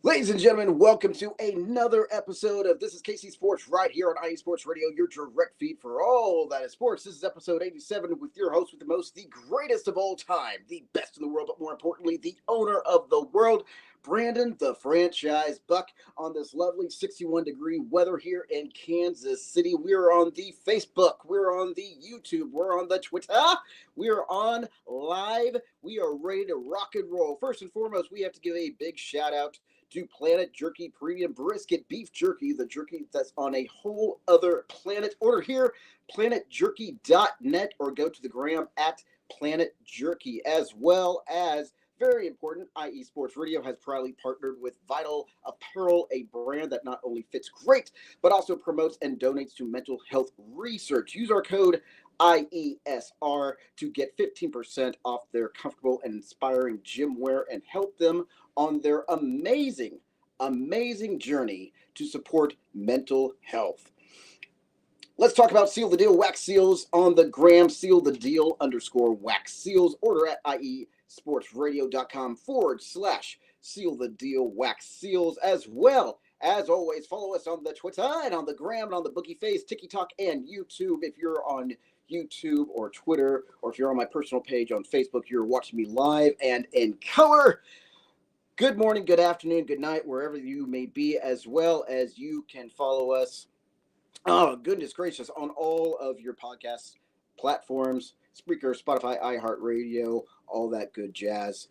Ladies and gentlemen, welcome to another episode of This is KC Sports right here on IE Sports Radio, your direct feed for all that is sports. This is episode 87 with your host with the most, the greatest of all time, the best in the world, but more importantly, the owner of the world, Brandon, the franchise Buck, on this lovely 61-degree weather here in Kansas City. We're on the Facebook, we're on the YouTube, we're on the Twitter, we're on live. We are ready to rock and roll. First and foremost, we have to give a big shout out to Planet Jerky Premium Brisket Beef Jerky, the jerky that's on a whole other planet. Order here, planetjerky.net, or go to the gram at Planet Jerky, as well as, very important, IE Sports Radio has proudly partnered with Vital Apparel, a brand that not only fits great, but also promotes and donates to mental health research. Use our code IESR to get 15% off their comfortable and inspiring gym wear and help them on their amazing journey to support mental health. Let's talk about Seal the Deal Wax Seals on the gram, Seal the Deal _wax seals. Order at iesportsradio.com/Seal the Deal Wax Seals. As well, as always, follow us on the Twitter and on the gram and on the Boogie Face, TikTok, and YouTube. If you're on YouTube or Twitter, or if you're on my personal page on Facebook, you're watching me live and in color. Good morning, good afternoon, good night, wherever you may be, as well as you can follow us, oh, goodness gracious, on all of your podcast platforms, Spreaker, Spotify, iHeartRadio, all that good jazz.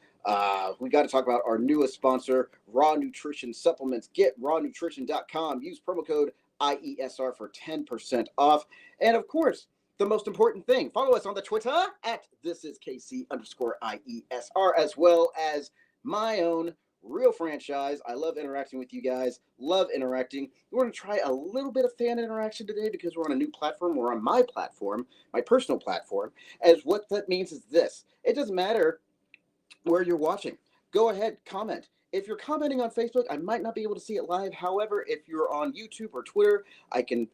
We got to talk about our newest sponsor, Raw Nutrition Supplements. Get rawnutrition.com. Use promo code IESR for 10% off. And, of course, the most important thing, follow us on the Twitter at ThisIsKC_IESR, as well as my own real franchise. I love interacting with you guys. Love interacting. We're going to try a little bit of fan interaction today because we're on a new platform. We're on my platform, my personal platform. As what that means is this. It doesn't matter where you're watching. Go ahead, comment. If you're commenting on Facebook, I might not be able to see it live. However, if you're on YouTube or Twitter, I can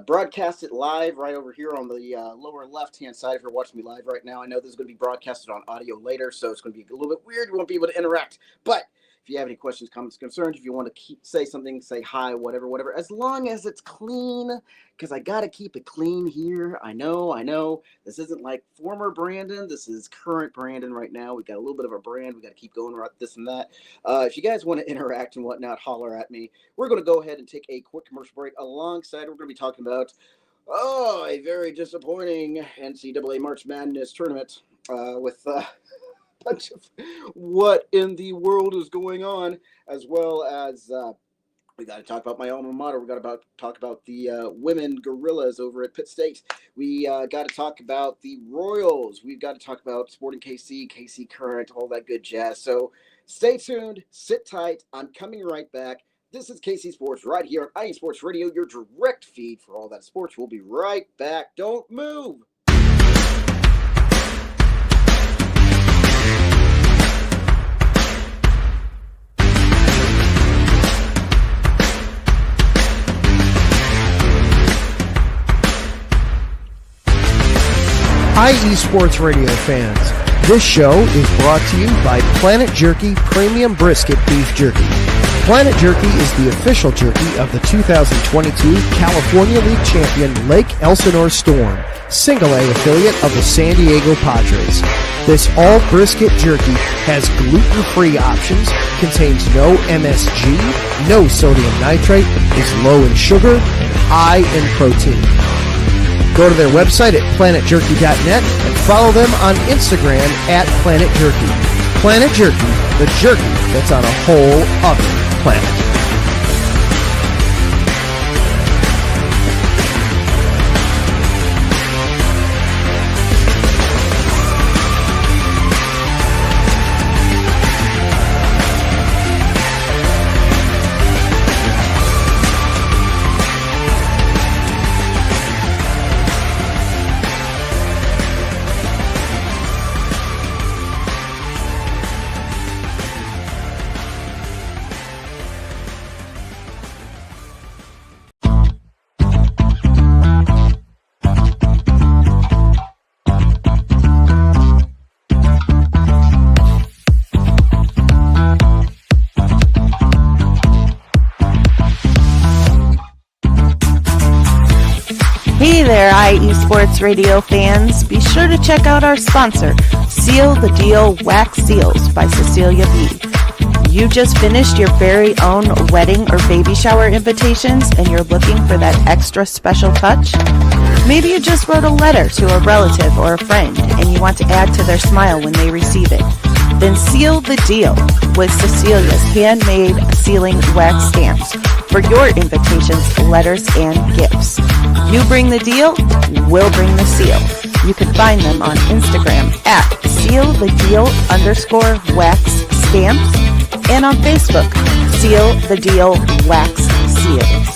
broadcast it live right over here on the lower left-hand side if you're watching me live right now. I know this is going to be broadcasted on audio later, so it's going to be a little bit weird. You won't be able to interact. But if you have any questions, comments, concerns, if you want to say something, say hi, whatever, as long as it's clean, because I got to keep it clean here. I know. This isn't like former Brandon. This is current Brandon right now. We got a little bit of a brand. We got to keep going right this and that. If you guys want to interact and whatnot, holler at me. We're going to go ahead and take a quick commercial break. Alongside, we're going to be talking about, a very disappointing NCAA March Madness tournament with bunch of what in the world is going on, as well as we got to talk about my alma mater. We got to talk about the women Gorillas over at Pitt State. We got to talk about the Royals. We've got to talk about Sporting KC Current, all that good jazz. So stay tuned, sit tight. I'm coming right back. This is KC Sports right here on IE Sports Radio, your direct feed for all that sports. We'll be right back. Don't move. IE Sports Radio fans, this show is brought to you by Planet Jerky Premium Brisket Beef Jerky. Planet Jerky is the official jerky of the 2022 California League champion Lake Elsinore Storm, Single A affiliate of the San Diego Padres. This all brisket jerky has gluten-free options, contains no MSG, no sodium nitrate, is low in sugar, and high in protein. Go to their website at planetjerky.net and follow them on Instagram at Planet Jerky. Planet Jerky, the jerky that's on a whole other planet. Hey there, IE Sports Radio fans. Be sure to check out our sponsor, Seal the Deal Wax Seals by Cecilia B. You just finished your very own wedding or baby shower invitations and you're looking for that extra special touch? Maybe you just wrote a letter to a relative or a friend and you want to add to their smile when they receive it. Then seal the deal with Cecilia's handmade sealing wax stamps for your invitations, letters, and gifts. You bring the deal, we'll bring the seal. You can find them on Instagram at sealthedeal_wax stamps and on Facebook, Seal the Deal Wax Seals.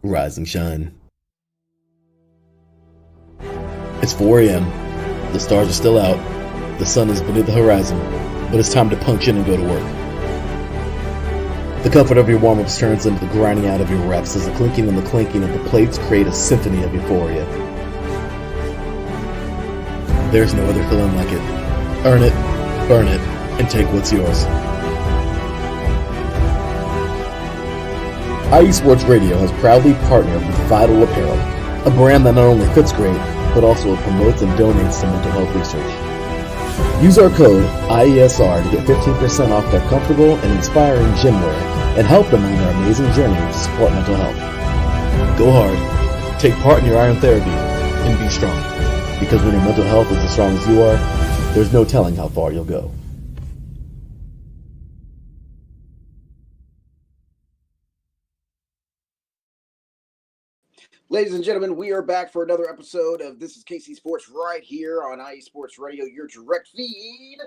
Rise and shine. It's 4 a.m. The stars are still out. The sun is beneath the horizon, but it's time to punch in and go to work. The comfort of your warm-ups turns into the grinding out of your reps as the clinking and the clanking of the plates create a symphony of euphoria. There's no other feeling like it. Earn it, burn it, and take what's yours. IE Sports Radio has proudly partnered with Vital Apparel, a brand that not only fits great, but also promotes and donates to mental health research. Use our code IESR to get 15% off their comfortable and inspiring gym wear and help them on their amazing journey to support mental health. Go hard, take part in your iron therapy, and be strong. Because when your mental health is as strong as you are, there's no telling how far you'll go. Ladies and gentlemen, we are back for another episode of This is KC Sports right here on IE Sports Radio, your direct feed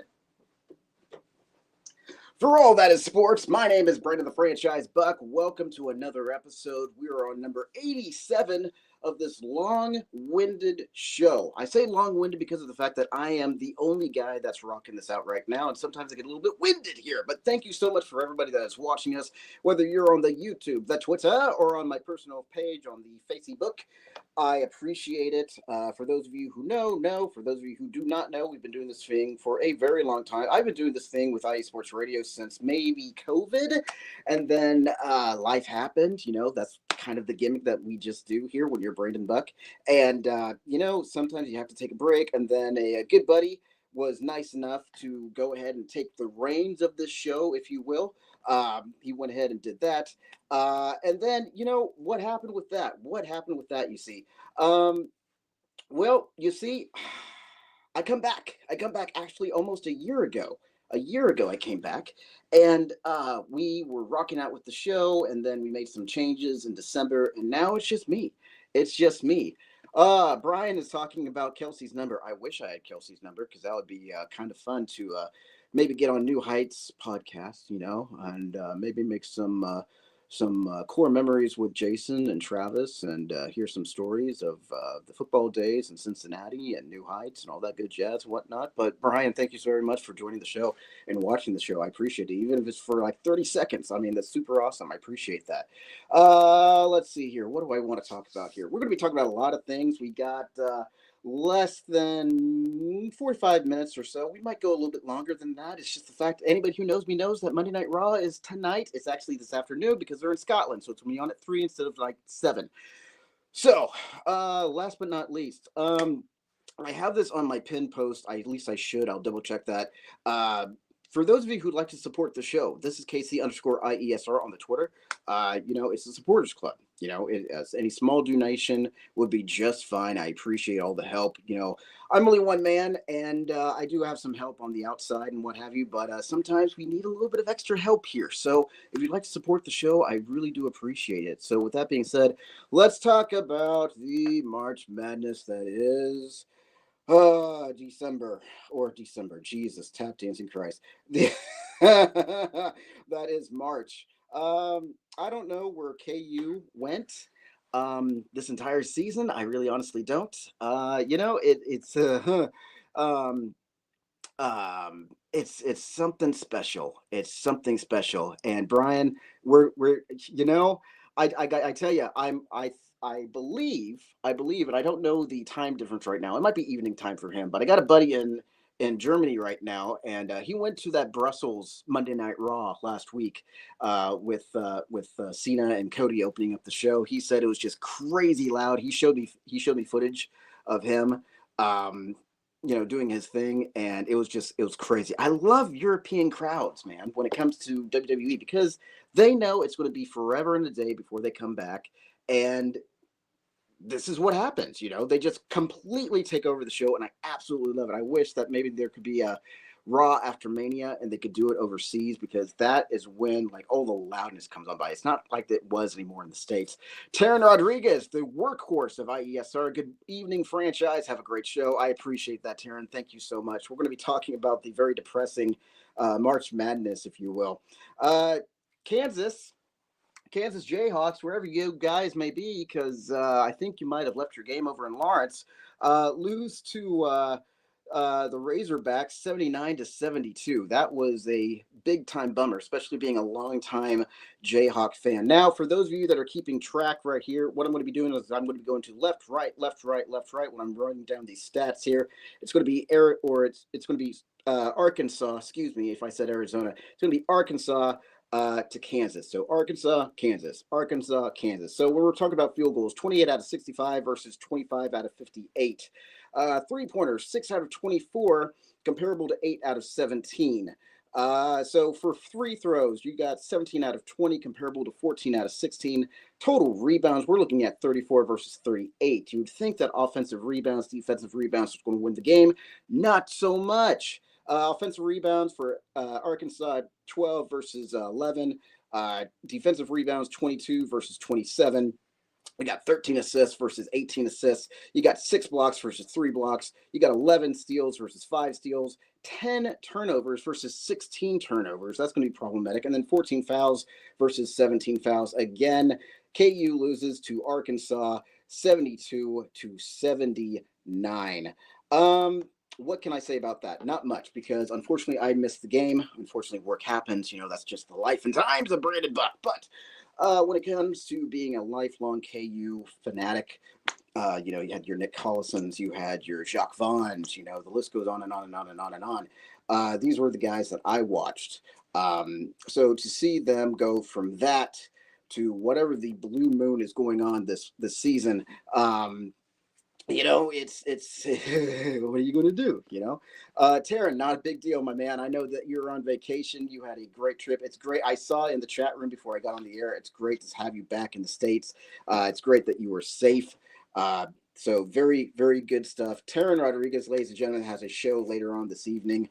for all that is sports. My name is Brandon the Franchise Buck. Welcome to another episode. We are on number 87 of this long-winded show. I say long-winded because of the fact that I am the only guy that's rocking this out right now, and sometimes I get a little bit winded here. But thank you so much for everybody that is watching us, whether you're on the YouTube, the Twitter, or on my personal page on the Facebook. I appreciate it. For those of you who know. For those of you who do not know, we've been doing this thing for a very long time. I've been doing this thing with IE Sports Radio since maybe COVID, and then life happened. You know, that's kind of the gimmick that we just do here when you're Brandon Buck. And, sometimes you have to take a break, and then a good buddy was nice enough to go ahead and take the reins of this show, if you will. He went ahead and did that. And then, what happened with that? You see? Well, you see, I come back actually almost a year ago. I came back, and we were rocking out with the show, and then we made some changes in December, and now it's just me. Brian is talking about Kelsey's number. I wish I had Kelsey's number because that would be kind of fun to maybe get on New Heights podcast, and maybe make some core memories with Jason and Travis, and hear some stories of the football days in Cincinnati and New Heights and all that good jazz and whatnot. But Brian, thank you so very much for joining the show and watching the show. I appreciate it, even if it's for like 30 seconds. I mean, that's super awesome. I appreciate that. Let's see here. What do I want to talk about here? We're going to be talking about a lot of things. We got less than 45 minutes or so. We might go a little bit longer than that. It's just the fact anybody who knows me knows that Monday Night Raw is tonight. It's actually this afternoon because they're in Scotland, so it's going to be on at 3 instead of like 7. So, last but not least, I have this on my pin post. At least I should. I'll double check that. For those of you who'd like to support the show, this is KC_IESR on the Twitter. It's a supporters club. As any small donation would be just fine. I appreciate all the help. I'm only one man, and I do have some help on the outside and what have you, but sometimes we need a little bit of extra help here. So if you'd like to support the show, I really do appreciate it. So with that being said, let's talk about the March Madness that is December. Jesus, tap dancing Christ. That is March. I don't know where KU went this entire season. I really honestly don't. Um, it's something special. It's something special. And Brian, we're you know, I tell you, I believe, and I don't know the time difference right now. It might be evening time for him, but I got a buddy in Germany right now, and he went to that Brussels Monday Night Raw last week with Cena and Cody opening up the show. He said it was just crazy loud. He showed me footage of him. Um, doing his thing, and it was crazy. I love European crowds, man, when it comes to WWE because they know it's going to be forever and a day before they come back, and this is what happens. They just completely take over the show, and I absolutely love it. I wish that maybe there could be a Raw after Mania and they could do it overseas because that is when like all the loudness comes on by. It's not like it was anymore in the States. Taryn Rodriguez, the workhorse of IESR. Good evening, franchise. Have a great show. I appreciate that, Taryn. Thank you so much. We're going to be talking about the very depressing March Madness, if you will. Kansas Jayhawks, wherever you guys may be, because I think you might have left your game over in Lawrence, lose to the Razorbacks 79-72. That was a big time bummer, especially being a long time Jayhawk fan. Now, for those of you that are keeping track right here, what I'm going to be doing is I'm going to be going to left, right, left, right, left, right when I'm running down these stats here. It's going to be it's going to be Arkansas. Excuse me if I said Arizona. It's going to be Arkansas to Kansas. So Arkansas, Kansas, Arkansas, Kansas. So when we're talking about field goals, 28 out of 65 versus 25 out of 58. Three-pointers, 6 out of 24, comparable to 8 out of 17. So for free throws, you got 17 out of 20, comparable to 14 out of 16. Total rebounds, we're looking at 34 versus 38. You would think that offensive rebounds, defensive rebounds was going to win the game. Not so much. Offensive rebounds for Arkansas, 12 versus 11. Defensive rebounds, 22 versus 27. We got 13 assists versus 18 assists. You got 6 blocks versus 3 blocks. You got 11 steals versus 5 steals. 10 turnovers versus 16 turnovers. That's going to be problematic. And then 14 fouls versus 17 fouls. Again, KU loses to Arkansas 72-79. What can I say about that? Not much, because unfortunately I missed the game. Unfortunately, work happens. That's just the life and times of Brandon Buck. But when it comes to being a lifelong KU fanatic, you had your Nick Collisons, you had your Jacques Vaughns, the list goes on and on and on and on and on. These were the guys that I watched. So to see them go from that to whatever the blue moon is going on this season, it's what are you going to do? Taryn, not a big deal, my man. I know that you're on vacation. You had a great trip. It's great. I saw in the chat room before I got on the air. It's great to have you back in the States. It's great that you were safe. So very, very good stuff. Taryn Rodriguez, ladies and gentlemen, has a show later on this evening.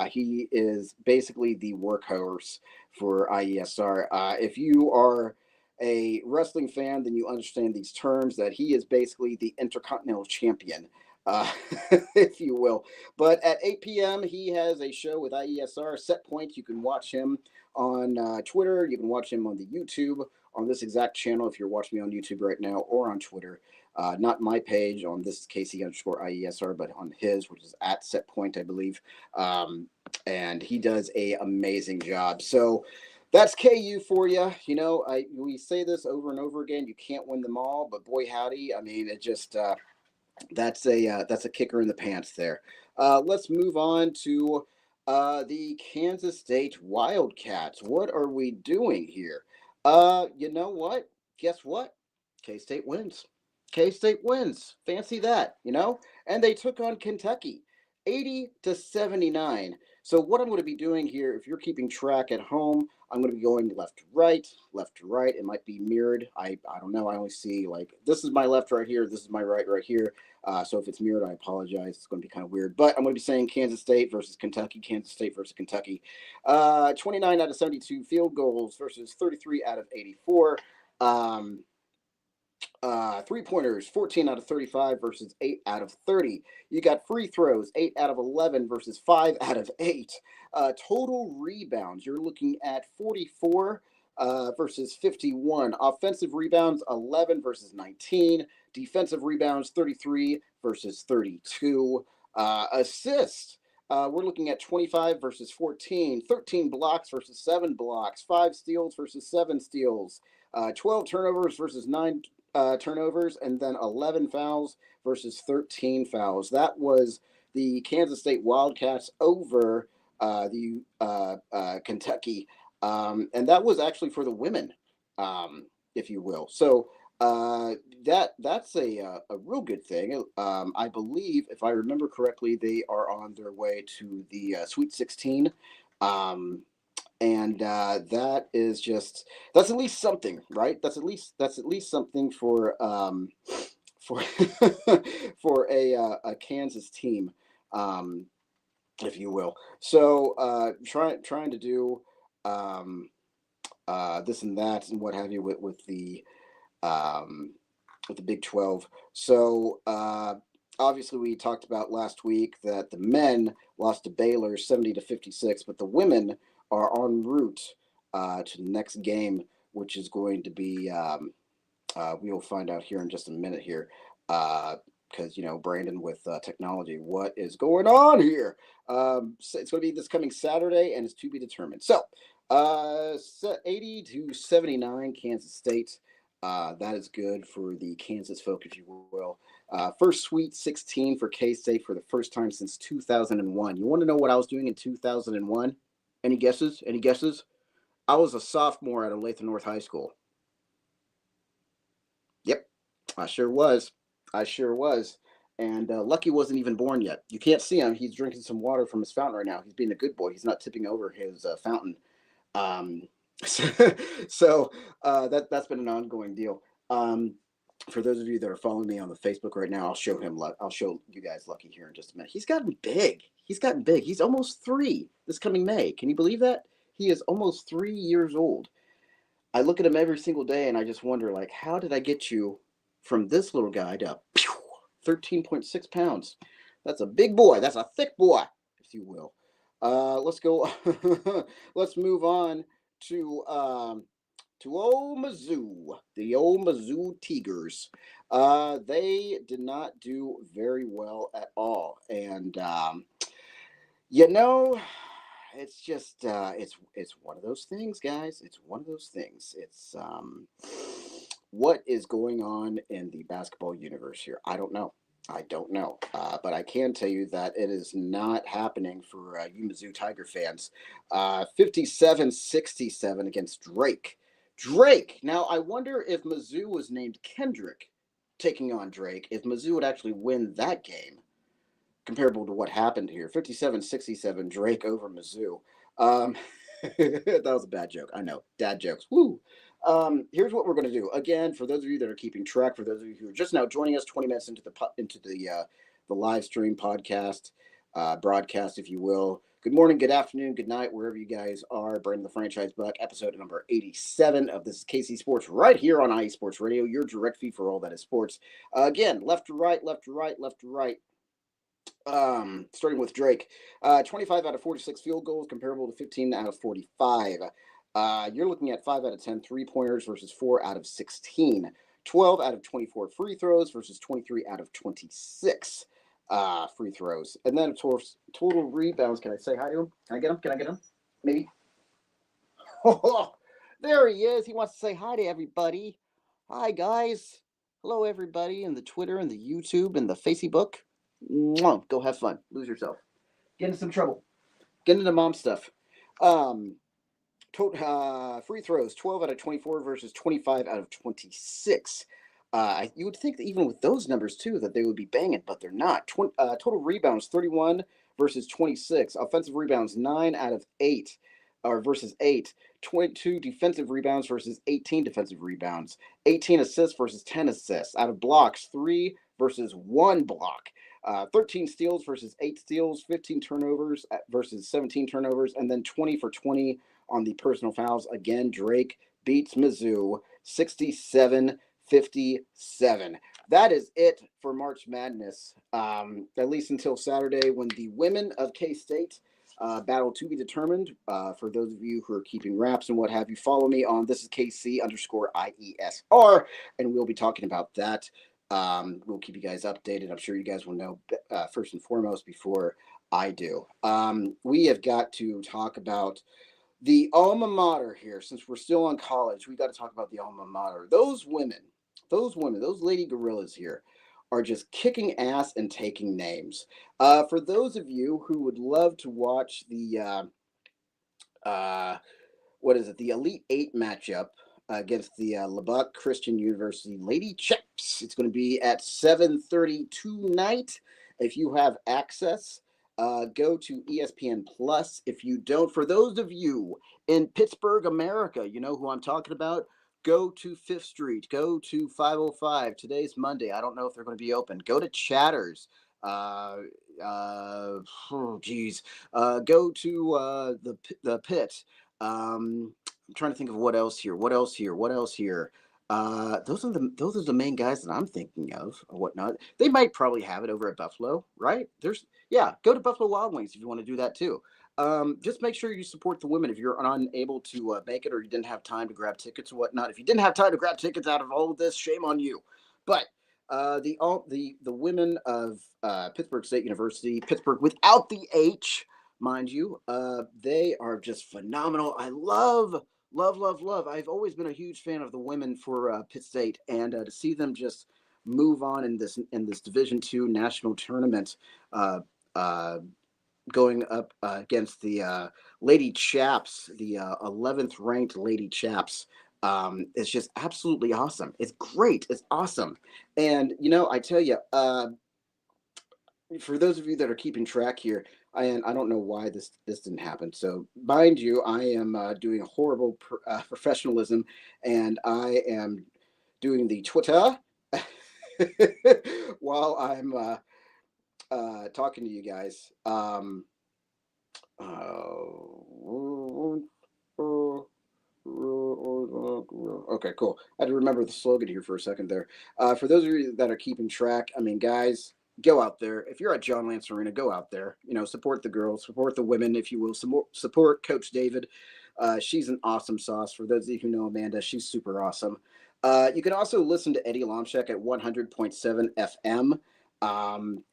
He is basically the workhorse for IESR. If you are a wrestling fan, then you understand these terms, that he is basically the Intercontinental Champion, if you will. But at 8 p.m., he has a show with IESR, Set Point. You can watch him on Twitter. You can watch him on the YouTube, on this exact channel if you're watching me on YouTube right now, or on Twitter. Not my page on this Casey_IESR, but on his, which is at Set Point, I believe. And he does a amazing job. So that's KU for you. We say this over and over again. You can't win them all, but boy howdy, I mean, it just that's a kicker in the pants there. Let's move on to the Kansas State Wildcats. What are we doing here? You know what? Guess what? K-State wins. K-State wins. Fancy that, And they took on Kentucky, 80-79. So what I'm going to be doing here, if you're keeping track at home, I'm going to be going left to right. It might be mirrored. I don't know. I only see this is my left right here. This is my right here. So if it's mirrored, I apologize. It's going to be kind of weird. But I'm going to be saying Kansas State versus Kentucky. Kansas State versus Kentucky. 29 out of 72 field goals versus 33 out of 84. Three-pointers, 14 out of 35 versus 8 out of 30. You got free throws, 8 out of 11 versus 5 out of 8. Total rebounds, you're looking at 44 versus 51. Offensive rebounds, 11 versus 19. Defensive rebounds, 33 versus 32. Assists. We're looking at 25 versus 14, 13 blocks versus 7 blocks, 5 steals versus 7 steals, 12 turnovers versus 9 turnovers, and then 11 fouls versus 13 fouls. That was the Kansas State Wildcats over the Kentucky, and that was actually for the women, if you will. So that's a real good thing. I believe, if I remember correctly, they are on their way to the Sweet 16. And that is that's at least something, right? That's at least something for for a Kansas team, if you will. So trying to do this and that and what have you with the Big 12. So obviously we talked about last week that the men lost to Baylor 70-56, but the women are en route to the next game, which is going to be we'll find out here in just a minute here, because Brandon with technology, what is going on here? So it's going to be this coming Saturday, and it's to be determined. So 80-79 Kansas State. That is good for the Kansas folk, if you will. First Sweet 16 for K-State for the first time since 2001. You want to know what I was doing in 2001? Any guesses? Any guesses? I was a sophomore at Olathe North High School. Yep, I sure was. And Lucky wasn't even born yet. You can't see him. He's drinking some water from his fountain right now. He's being a good boy. He's not tipping over his fountain. So that's been an ongoing deal. For those of you that are following me on the Facebook right now, I'll show you guys Lucky here in just a minute. He's gotten big. He's almost 3 this coming May. Can you believe that? He is almost 3 years old. I look at him every single day and I just wonder, like, how did I get you from this little guy to 13.6 pounds? That's a big boy. That's a thick boy, if you will. Let's go. Let's move on to old Mizzou, the old Mizzou Tigers. They did not do very well at all, and it's just it's one of those things, guys. It's one of those things. It's what is going on in the basketball universe here? I don't know. But I can tell you that it is not happening for you Mizzou Tiger fans. 57-67 against Drake. Now, I wonder if Mizzou was named Kendrick taking on Drake, if Mizzou would actually win that game, comparable to what happened here. 57-67, Drake over Mizzou. That was a bad joke. I know. Dad jokes. Woo! Here's what we're going to do. Again, for those of you that are keeping track, for those of you who are just now joining us 20 minutes into the live stream podcast, broadcast, if you will. Good morning, good afternoon, good night, wherever you guys are. Brandon the Franchise Buck, episode number 87 of This is KC Sports, right here on IE Sports Radio, your direct feed for all that is sports. Again, left to right. Starting with Drake, 25 out of 46 field goals, comparable to 15 out of 45. You're looking at 5 out of 10 three-pointers versus 4 out of 16. 12 out of 24 free throws versus 23 out of 26 free throws. And then, of course, total rebounds. Can I say hi to him? Can I get him? Maybe. Oh, there he is. He wants to say hi to everybody. Hi, guys. Hello, everybody in the Twitter and the YouTube and the Facebook. Mwah. Go have fun. Lose yourself. Get into some trouble. Get into mom stuff. Free throws, 12 out of 24 versus 25 out of 26. You would think that even with those numbers, too, that they would be banging, but they're not. Total rebounds, 31 versus 26. Offensive rebounds, 9 out of 8, or versus 8. 22 defensive rebounds versus 18 defensive rebounds. 18 assists versus 10 assists. Out of blocks, 3 versus 1 block. 13 steals versus 8 steals. 15 turnovers versus 17 turnovers. And then 20 for 20 on the personal fouls. Again, Drake beats Mizzou 67-57. That is it for March Madness, at least until Saturday when the women of K-State battle to be determined. For those of you who are keeping raps and what have you, follow me on This is KC _IESR, and we'll be talking about that We'll keep you guys updated. I'm sure you guys will know first and foremost before I do. We have got to talk about the alma mater here. Since we're still on college, we got to talk about the alma mater. Those women, those lady gorillas here are just kicking ass and taking names. For those of you who would love to watch the the Elite Eight matchup against the Lubbock Christian University Lady Chaps. It's going to be at 7:30 tonight. If you have access, go to ESPN Plus. If you don't, for those of you in Pittsburgh, America, you know who I'm talking about. Go to 5th Street. Go to 505. Today's Monday. I don't know if they're going to be open. Go to Chatters. Go to the Pit. I'm trying to think of what else here. Those are the main guys that I'm thinking of or whatnot. They might probably have it over at Buffalo, right? Go to Buffalo Wild Wings if you want to do that too. Just make sure you support the women if you're unable to make it or you didn't have time to grab tickets or whatnot. If you didn't have time to grab tickets out of all of this, shame on you. But the women of Pittsburgh State University, Pittsburgh without the H, mind you, they are just phenomenal. I love. I've always been a huge fan of the women for Pitt State, and to see them just move on in this Division II national tournament, going up against the Lady Chaps, the 11th ranked Lady Chaps. It's just absolutely awesome. It's great. It's awesome. And, I tell you, for those of you that are keeping track here, I don't know why this didn't happen. So, mind you, I am doing a horrible professionalism, and I am doing the Twitter while I'm talking to you guys. Okay, cool. I had to remember the slogan here for a second there. For those of you that are keeping track, I mean, guys, go out there. If you're at John Lance Arena, go out there. Support the girls, support the women, if you will. Support Coach David. She's an awesome sauce. For those of you who know Amanda, she's super awesome. You can also listen to Eddie Lomchek at 100.7 FM.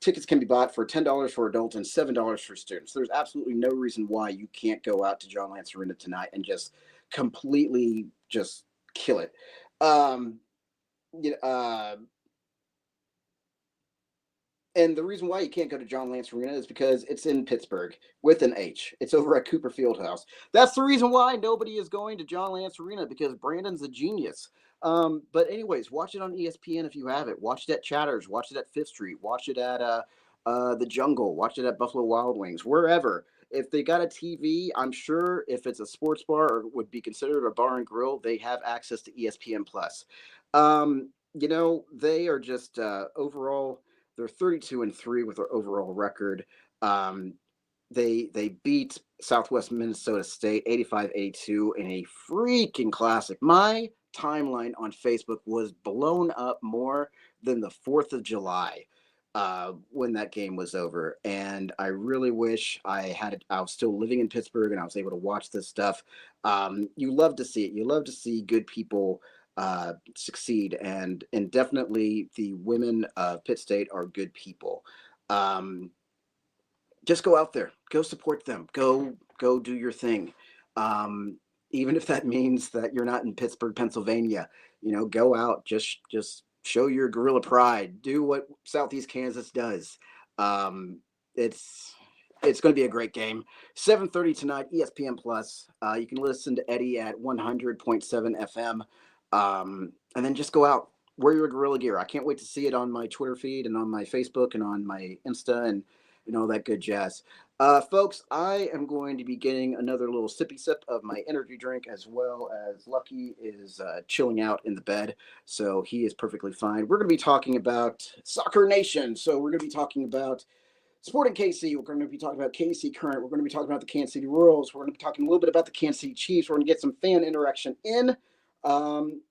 Tickets can be bought for $10 for adults and $7 for students. There's absolutely no reason why you can't go out to John Lance Arena tonight and just completely just kill it. And the reason why you can't go to John Lance Arena is because it's in Pittsburgh with an H. It's over at Cooper Fieldhouse. That's the reason why nobody is going to John Lance Arena, because Brandon's a genius. But anyways, watch it on ESPN if you have it. Watch it at Chatters. Watch it at 5th Street. Watch it at the Jungle. Watch it at Buffalo Wild Wings. Wherever. If they got a TV, I'm sure if it's a sports bar or would be considered a bar and grill, they have access to ESPN Plus. They are just overall. They're 32-3 with their overall record. They beat Southwest Minnesota State 85-82 in a freaking classic. My timeline on Facebook was blown up more than the 4th of July when that game was over. And I really wish I was still living in Pittsburgh and I was able to watch this stuff. You love to see it. You love to see good people succeed, and definitely the women of Pitt State are good people. Just go out there, go support them, go do your thing. Even if that means that you're not in Pittsburgh, Pennsylvania, go out, just show your gorilla pride, do what Southeast Kansas does. It's going to be a great game. 7:30 tonight, ESPN Plus. You can listen to Eddie at 100.7 FM. And then just go out, wear your gorilla gear. I can't wait to see it on my Twitter feed and on my Facebook and on my Insta and all that good jazz. Folks, I am going to be getting another little sippy sip of my energy drink, as well as Lucky is chilling out in the bed, so he is perfectly fine. We're going to be talking about Soccer Nation. So we're going to be talking about Sporting KC. We're going to be talking about KC Current. We're going to be talking about the Kansas City Royals. We're going to be talking a little bit about the Kansas City Chiefs. We're going to get some fan interaction in. And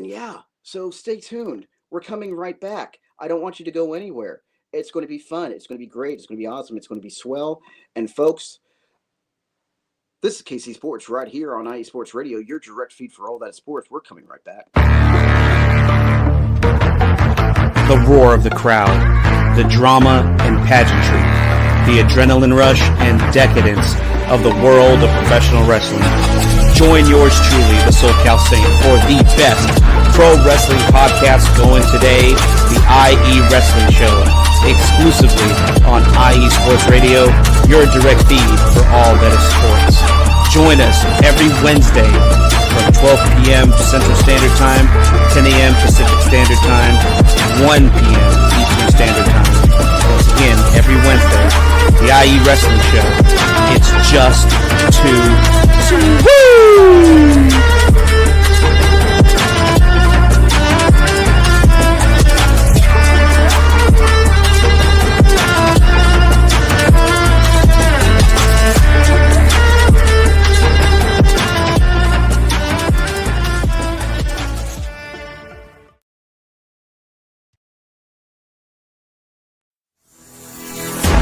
yeah, so stay tuned. We're coming right back. I don't want you to go anywhere. It's going to be fun. It's going to be great. It's going to be awesome. It's going to be swell. And folks, this is KC Sports right here on IE Sports Radio, your direct feed for all that sports. We're coming right back. The roar of the crowd, the drama and pageantry, the adrenaline rush and decadence of the world of professional wrestling. Join yours truly, the SoCal Saint, for the best pro wrestling podcast going today, the IE Wrestling Show, exclusively on IE Sports Radio, your direct feed for all that is sports. Join us every Wednesday from 12 p.m. Central Standard Time, 10 a.m. Pacific Standard Time, 1 p.m. Eastern Standard Time. Once again, every Wednesday, the IE Wrestling Show. It's just too woo!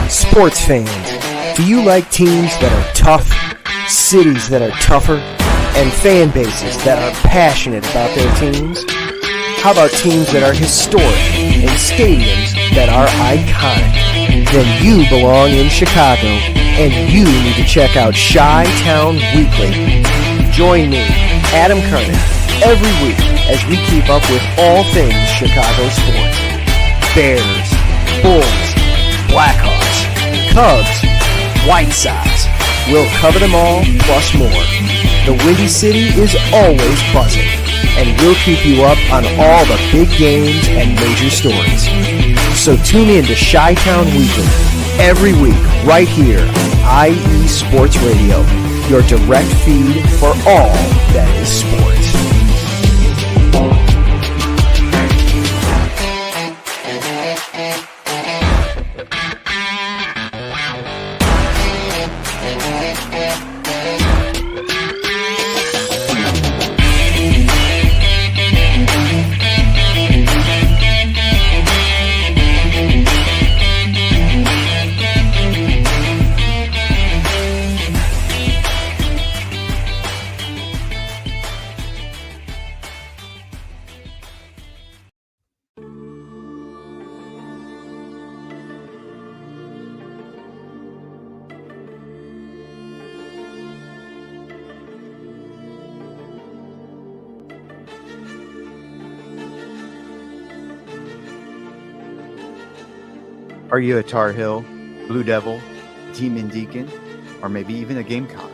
Sports fans, do you like teams that are tough, cities that are tougher, and fan bases that are passionate about their teams? How about teams that are historic and stadiums that are iconic? Then you belong in Chicago, and you need to check out Chi-Town Weekly. Join me, Adam Kernan, every week as we keep up with all things Chicago sports. Bears, Bulls, Blackhawks, Cubs, White Sox. We'll cover them all, plus more. The Windy City is always buzzing, and we'll keep you up on all the big games and major stories. So tune in to Chi-Town Weekly every week right here on IE Sports Radio, your direct feed for all that is sports. Are you a Tar Heel, Blue Devil, Demon Deacon, or maybe even a Gamecock?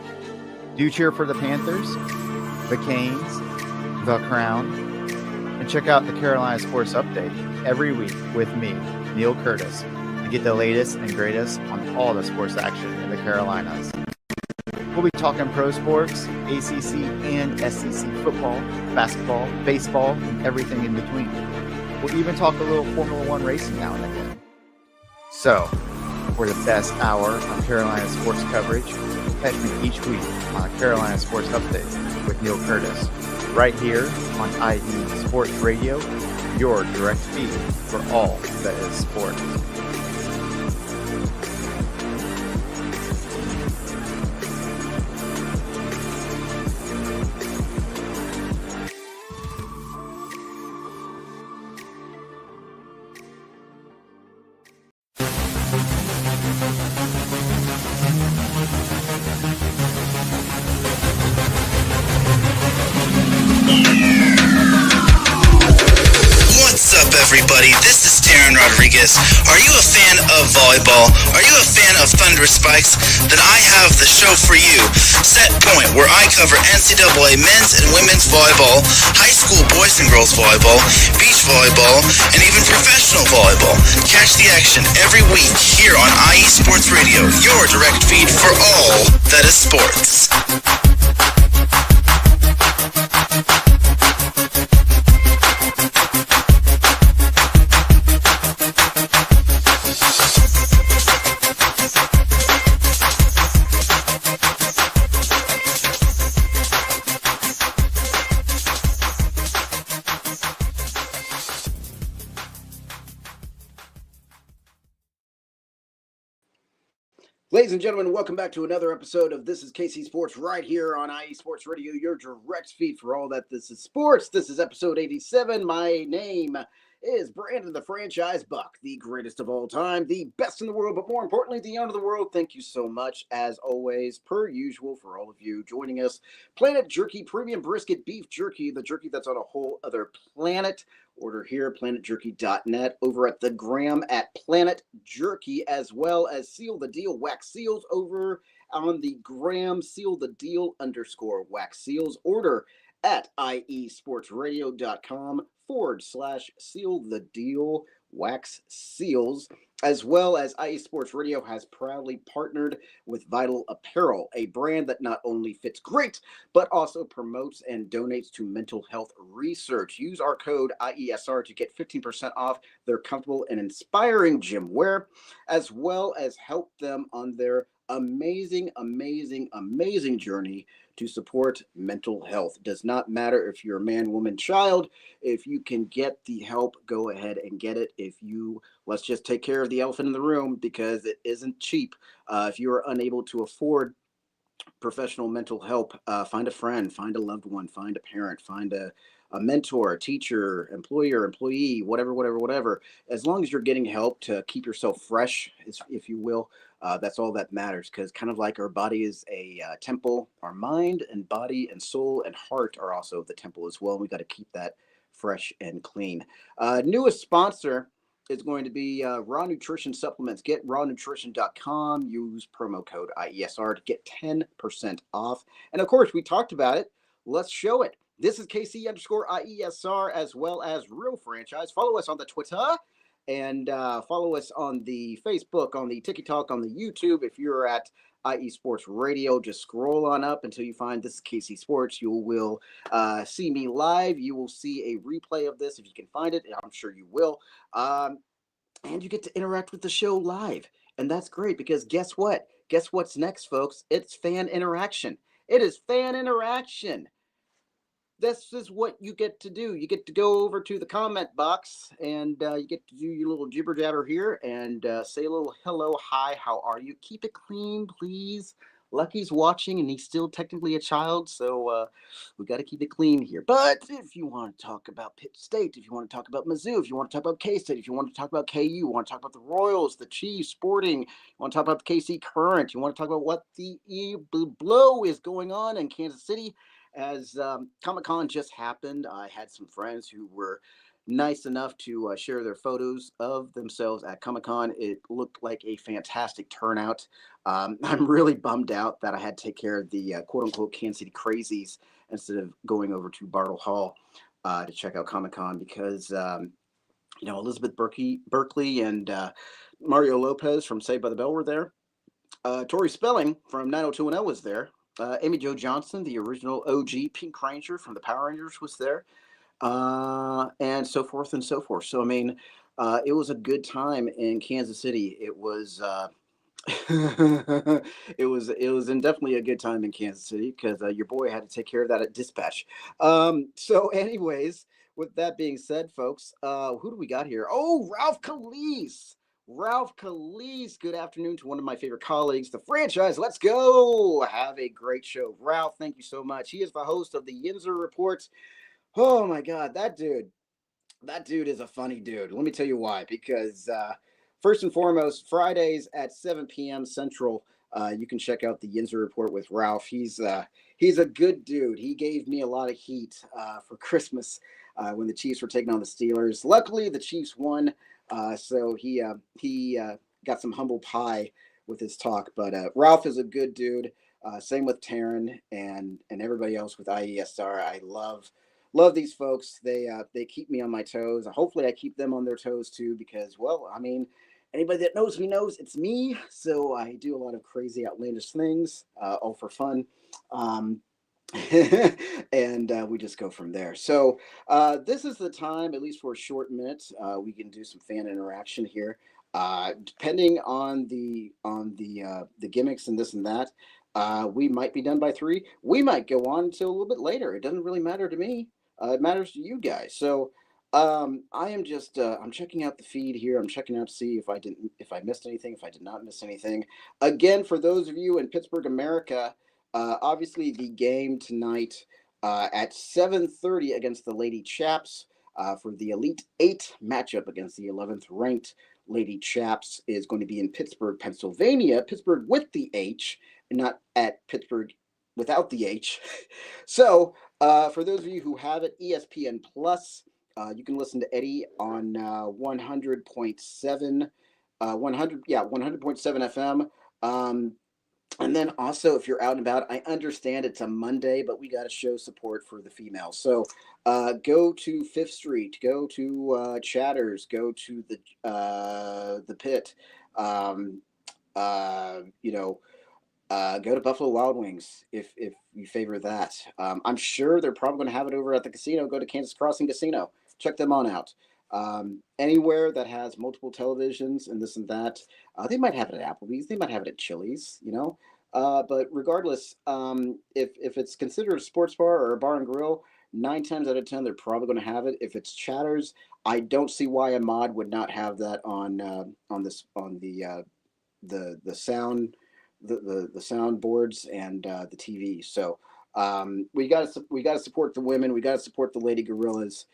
Do you cheer for the Panthers, the Canes, the Crown? And check out the Carolina Sports Update every week with me, Neil Curtis, to get the latest and greatest on all the sports action in the Carolinas. We'll be talking pro sports, ACC and SEC football, basketball, baseball, and everything in between. We'll even talk a little Formula One racing now and again. So, for the best hour of Carolina sports coverage, catch me each week on Carolina Sports Update with Neil Curtis, right here on IE Sports Radio, your direct feed for all that is sports. Everybody, this is Taryn Rodriguez. Are you a fan of volleyball? Are you a fan of Thunder Spikes? Then I have the show for you, Set Point, where I cover NCAA men's and women's volleyball, high school boys and girls volleyball, beach volleyball, and even professional volleyball. Catch the action every week here on IE Sports Radio, your direct feed for all that is sports. Ladies and gentlemen, welcome back to another episode of This is KC Sports right here on IE Sports Radio, your direct feed for all that this is sports. This is episode 87. My name is Brandon the Franchise Buck, the greatest of all time, the best in the world, but more importantly, the owner of the world. Thank you so much, as always, per usual, for all of you joining us. Planet Jerky Premium Brisket Beef Jerky, the jerky that's on a whole other planet. Order here, planetjerky.net, over at the gram at Planet Jerky, as well as Seal the Deal Wax Seals over on the gram, Seal the Deal _ Wax Seals. Order at iesportsradio.com/seal the deal wax seals, as well as IE Sports Radio has proudly partnered with Vital Apparel, a brand that not only fits great, but also promotes and donates to mental health research. Use our code IESR to get 15% off their comfortable and inspiring gym wear, as well as help them on their amazing journey to support mental health. Does not matter if you're a man, woman, child. If you can get the help, go ahead and get it. Let's just take care of the elephant in the room, because it isn't cheap. If you are unable to afford professional mental help, find a friend, find a loved one, find a parent, find a mentor, a teacher, employer, employee, whatever. As long as you're getting help to keep yourself fresh, if you will, that's all that matters, because kind of like our body is a temple, our mind and body and soul and heart are also the temple as well. We got to keep that fresh and clean. Newest sponsor is going to be Raw Nutrition Supplements. Get rawnutrition.com. Use promo code IESR to get 10% off. And of course, we talked about it. Let's show it. This is KC_IESR, as well as Real Franchise. Follow us on the Twitter, and follow us on the Facebook, on the TikTok, on the YouTube. If you're at IE Sports Radio, just scroll on up until you find This is KC Sports. You will see me live. You will see a replay of this if you can find it. I'm sure you will. And you get to interact with the show live. And that's great, because guess what? Guess what's next, folks? It's fan interaction. It is fan interaction. This is what you get to do. You get to go over to the comment box, and you get to do your little jibber jabber here and say a little hello, hi, how are you? Keep it clean, please. Lucky's watching, and he's still technically a child, so we got to keep it clean here. But if you want to talk about Pitt State, if you want to talk about Mizzou, if you want to talk about K-State, if you want to talk about KU, you want to talk about the Royals, the Chiefs, Sporting, you want to talk about the KC Current, you want to talk about what the blow is going on in Kansas City, as Comic-Con just happened. I had some friends who were nice enough to share their photos of themselves at Comic-Con. It looked like a fantastic turnout. I'm really bummed out that I had to take care of the quote-unquote Kansas City Crazies instead of going over to Bartle Hall to check out Comic-Con, because Elizabeth Berkley and Mario Lopez from Saved by the Bell were there. Tori Spelling from 90210 was there. Amy Jo Johnson, the original OG Pink Ranger from the Power Rangers, was there, and so forth and so forth. So, I mean, it was a good time in Kansas City. It was it was definitely a good time in Kansas City, because your boy had to take care of that at Dispatch. So anyways, with that being said, folks, who do we got here? Oh, Ralph Calise. Ralph Calise, good afternoon to one of my favorite colleagues, the franchise. Let's go. Have a great show. Ralph, thank you so much. He is the host of the Yinzer Report. Oh my God, that dude is a funny dude. Let me tell you why. Because first and foremost, Fridays at 7 p.m. Central, you can check out the Yinzer Report with Ralph. He's a good dude. He gave me a lot of heat for Christmas when the Chiefs were taking on the Steelers. Luckily, the Chiefs won. So he got some humble pie with his talk, but Ralph is a good dude. Same with Taryn and everybody else with IESR. I love these folks. They keep me on my toes. Hopefully I keep them on their toes too, because, well, I mean, anybody that knows me knows it's me. So I do a lot of crazy, outlandish things, all for fun. And we just go from there. So this is the time, at least for a short minute, we can do some fan interaction here. Depending on the gimmicks and this and that, we might be done by 3. We might go on until a little bit later. It doesn't really matter to me. It matters to you guys. So I am just I'm checking out the feed here. I'm checking out to see if I missed anything, if I did not miss anything. Again, for those of you in Pittsburgh, America, obviously the game tonight at 7:30 against the Lady Chaps. for the Elite 8 matchup against the 11th ranked Lady Chaps is going to be in Pittsburgh, Pennsylvania. Pittsburgh with the H, and not at Pittsburgh without the H. So, for those of you who have it, ESPN Plus, you can listen to Eddie on 100.7, 100.7 FM. And then also, if you're out and about, I understand it's a Monday, but we got to show support for the females. So go to Fifth Street, go to Chatters, go to the Pit. Go to Buffalo Wild Wings if you favor that. I'm sure they're probably going to have it over at the casino. Go to Kansas Crossing Casino. Check them on out. Anywhere that has multiple televisions and this and that, they might have it at Applebee's. They might have it at Chili's, But regardless, if it's considered a sports bar or a bar and grill, 9 times out of 10, they're probably going to have it. If it's Chatters, I don't see why a mod would not have that on the sound. The soundboards and the TV. So we got to support the women. We got to support the Lady Gorillas.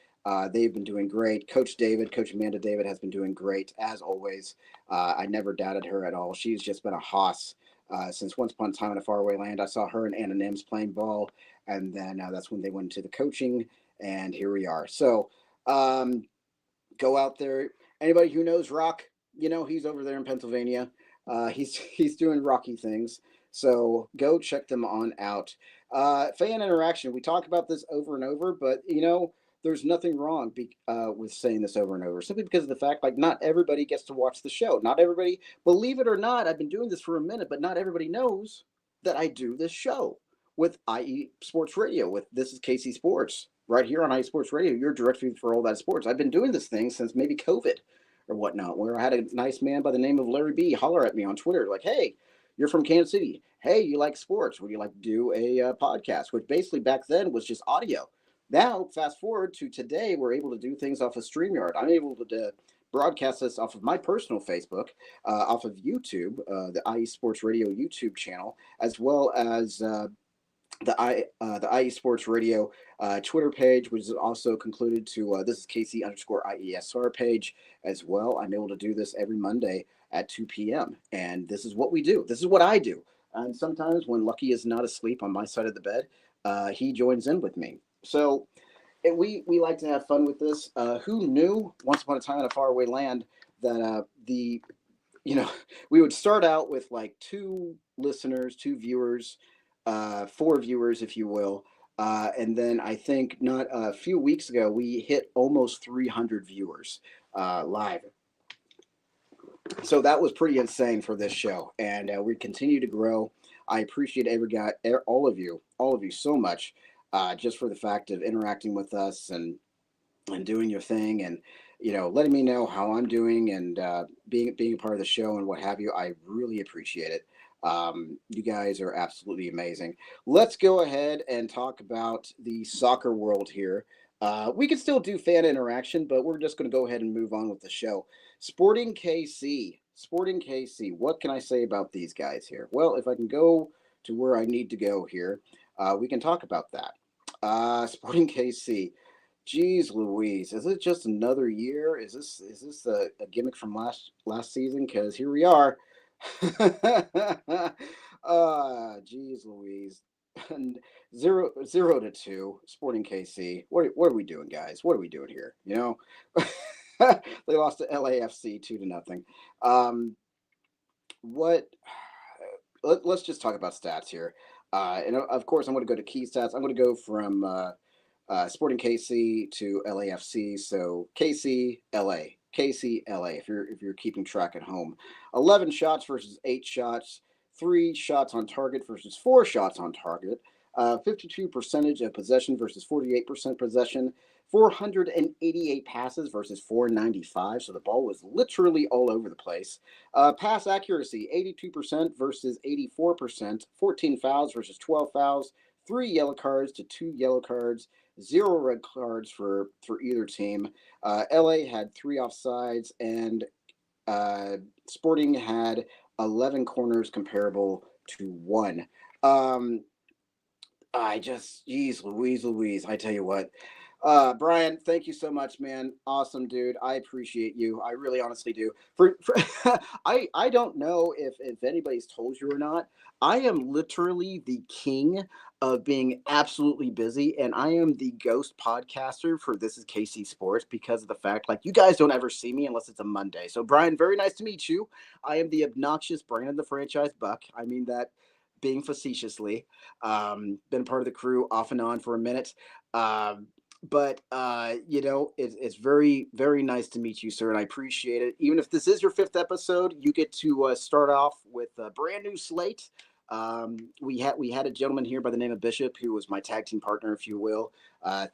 They've been doing great. Coach Amanda David has been doing great as always. I never doubted her at all. She's just been a hoss since Once Upon a Time in a Faraway Land. I saw her and Anna Nims playing ball, and then that's when they went into the coaching, and here we are. So go out there. Anybody who knows Rock, he's over there in Pennsylvania. He's doing rocky things, so go check them on out. Fan interaction. We talk about this over and over, but there's nothing wrong with saying this over and over, simply because of the fact, like, not everybody gets to watch the show. Not everybody, believe it or not, I've been doing this for a minute, but not everybody knows that I do this show with IE Sports Radio. This is KC Sports right here on IE Sports Radio. Your directory for all that sports. I've been doing this thing since maybe COVID or whatnot, where I had a nice man by the name of Larry B holler at me on Twitter, like, hey, you're from Kansas City. Hey, you like sports. Would you like to do a podcast? Which basically back then was just audio. Now, fast forward to today, we're able to do things off of StreamYard. I'm able to broadcast this off of my personal Facebook, off of YouTube, the IE Sports Radio YouTube channel, as well as the IE Sports Radio Twitter page, which is also concluded to this is KC_IESR page as well. I'm able to do this every Monday at 2 p.m. And this is what we do. This is what I do. And sometimes when Lucky is not asleep on my side of the bed, he joins in with me. So we like to have fun with this. Who knew Once Upon a Time in a Faraway Land that we would start out with like 2 listeners, 2 viewers, 4 viewers, if you will. And then I think not a few weeks ago, we hit almost 300 viewers live. So that was pretty insane for this show. And we continue to grow. I appreciate all of you so much, just for the fact of interacting with us and doing your thing and, letting me know how I'm doing and being a part of the show and what have you. I really appreciate it. You guys are absolutely amazing. Let's go ahead and talk about the soccer world here. We can still do fan interaction, but we're just going to go ahead and move on with the show. Sporting KC. What can I say about these guys here? Well, if I can go to where I need to go here, we can talk about that. Sporting KC. Jeez Louise, is it just another year? Is this a gimmick from last season? Because here we are. Geez Louise. 0-2 Sporting KC. What are we doing, guys? What are we doing here? They lost to LAFC 2-0. Let's just talk about stats here. And of course, I'm going to go to key stats. I'm going to go from Sporting KC to LAFC. So KC, LA. If you're keeping track at home. 11 shots versus 8 shots. 3 shots on target versus 4 shots on target. 52% of possession versus 48% possession. 488 passes versus 495. So the ball was literally all over the place. Pass accuracy, 82% versus 84%. 14 fouls versus 12 fouls. 3 yellow cards to 2 yellow cards. 0 red cards for either team. LA had 3 offsides, and Sporting had 11 corners comparable to 1. Geez Louise, I tell you what. Brian, thank you so much, man. Awesome, dude. I appreciate you. I really honestly do. For I don't know if anybody's told you or not. I am literally the king of being absolutely busy, and I am the ghost podcaster for This Is KC Sports because of the fact like you guys don't ever see me unless it's a Monday. So Brian, very nice to meet you. I am the obnoxious Brandon the franchise buck. I mean that being facetiously. Been part of the crew off and on for a minute. Um, but it's very very nice to meet you, sir, and I appreciate it. Even if this is your fifth episode, you get to start off with a brand new slate. We had a gentleman here by the name of Bishop who was my tag team partner, if you will.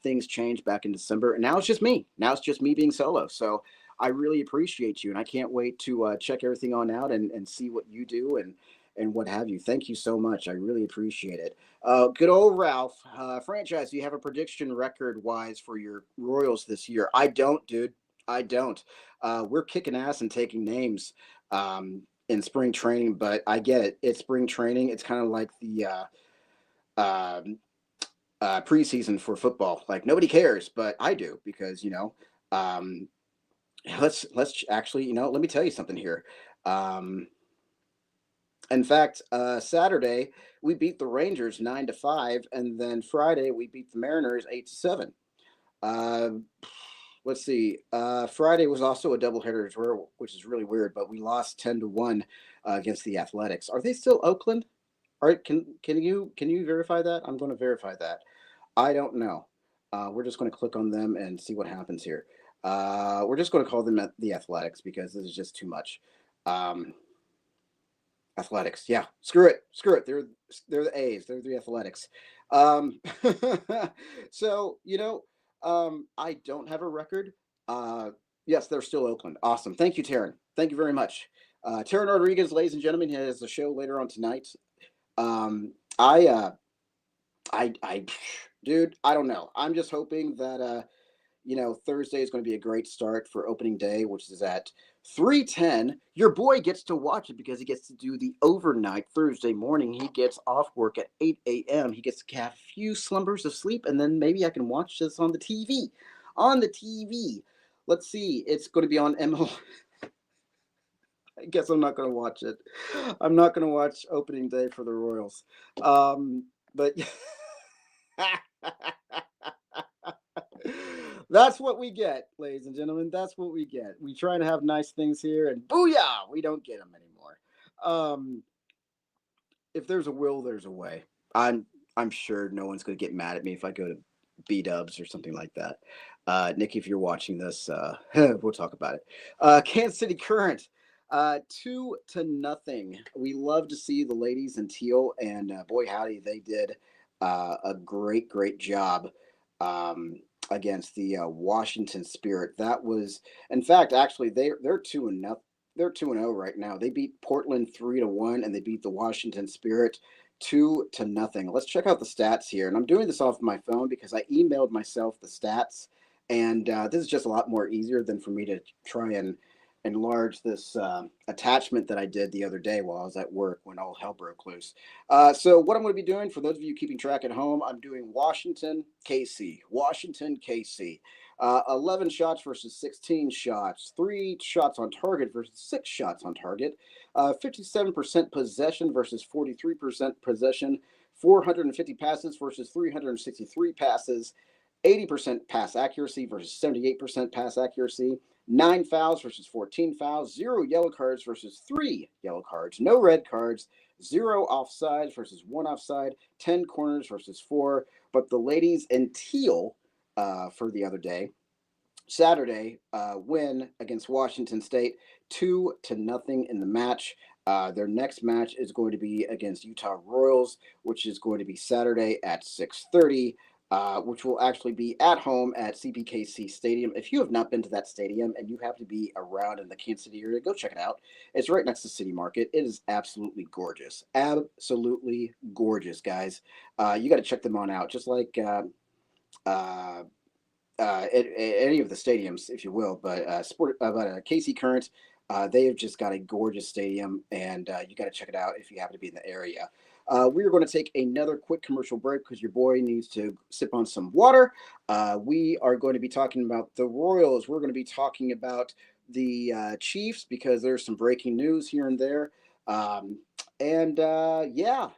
Things changed back in December, and now it's just me. Now it's just me being solo. So I really appreciate you, and I can't wait to check everything on out and see what you do and what have you. Thank you so much. I really appreciate it. Good old Ralph. Franchise, do you have a prediction record wise for your Royals this year? I don't, dude. I don't. We're kicking ass and taking names in spring training, but I get it. It's spring training. It's kind of like the preseason for football. Like nobody cares, but I do because Um, let's actually, let me tell you something here. Um, in fact, Saturday we beat the Rangers 9-5, and then Friday we beat the Mariners 8-7. Uh, let's see. Friday was also a doubleheader as well, which is really weird. But we lost 10-1 against the Athletics. Are they still Oakland? All right, can you verify that? I'm going to verify that. I don't know. We're just going to click on them and see what happens here. We're just going to call them the Athletics because this is just too much. Um, Athletics. Yeah, screw it. Screw it. They're the A's. They're the Athletics. Um, so I don't have a record. Yes, they're still Oakland. Awesome. Thank you, Taryn. Thank you very much. Taryn Rodriguez, ladies and gentlemen, has a show later on tonight. I, dude, I don't know. I'm just hoping that Thursday is going to be a great start for opening day, which is at 3:10. Your boy gets to watch it because he gets to do the overnight Thursday morning. He gets off work at 8 a.m. He gets to have a few slumbers of sleep, and then maybe I can watch this on the TV. On the TV. Let's see. It's going to be on ML. I guess I'm not going to watch it. I'm not going to watch opening day for the Royals. But that's what we get, ladies and gentlemen. That's what we get. We try to have nice things here, and booyah, we don't get them anymore. If there's a will, there's a way. I'm sure no one's going to get mad at me if I go to B-dubs or something like that. Nick, if you're watching this, we'll talk about it. Kansas City Current, 2-0. We love to see the ladies in teal, and boy howdy, they did a great job against the Washington Spirit. That was, in fact, actually they're 2-0. They're 2-0 right now. They beat Portland 3-1, and they beat the Washington Spirit 2-0. Let's check out the stats here, and I'm doing this off my phone because I emailed myself the stats, and this is just a lot more easier than for me to try and enlarge this attachment that I did the other day while I was at work when all hell broke loose. So what I'm going to be doing, for those of you keeping track at home, I'm doing Washington, KC. 11 shots versus 16 shots. 3 shots on target versus 6 shots on target. 57% possession versus 43% possession. 450 passes versus 363 passes. 80% pass accuracy versus 78% pass accuracy. 9 fouls versus 14 fouls, 0 yellow cards versus 3 yellow cards, no red cards, 0 offsides versus 1 offside, 10 corners versus 4. But the ladies in teal for the other day, Saturday, win against Washington State 2-0 in the match. Their next match is going to be against Utah Royals, which is going to be Saturday at 6:30. Which will actually be at home at CPKC Stadium. If you have not been to that stadium and you have to be around in the Kansas City area, go check it out. It's right next to City Market. It is absolutely gorgeous. Absolutely gorgeous, guys. You got to check them on out, just like at any of the stadiums, if you will. But KC Current, they have just got a gorgeous stadium, and you got to check it out if you happen to be in the area. We're going to take another quick commercial break because your boy needs to sip on some water. We are going to be talking about the Royals. We're going to be talking about the Chiefs because there's some breaking news here and there. Yeah,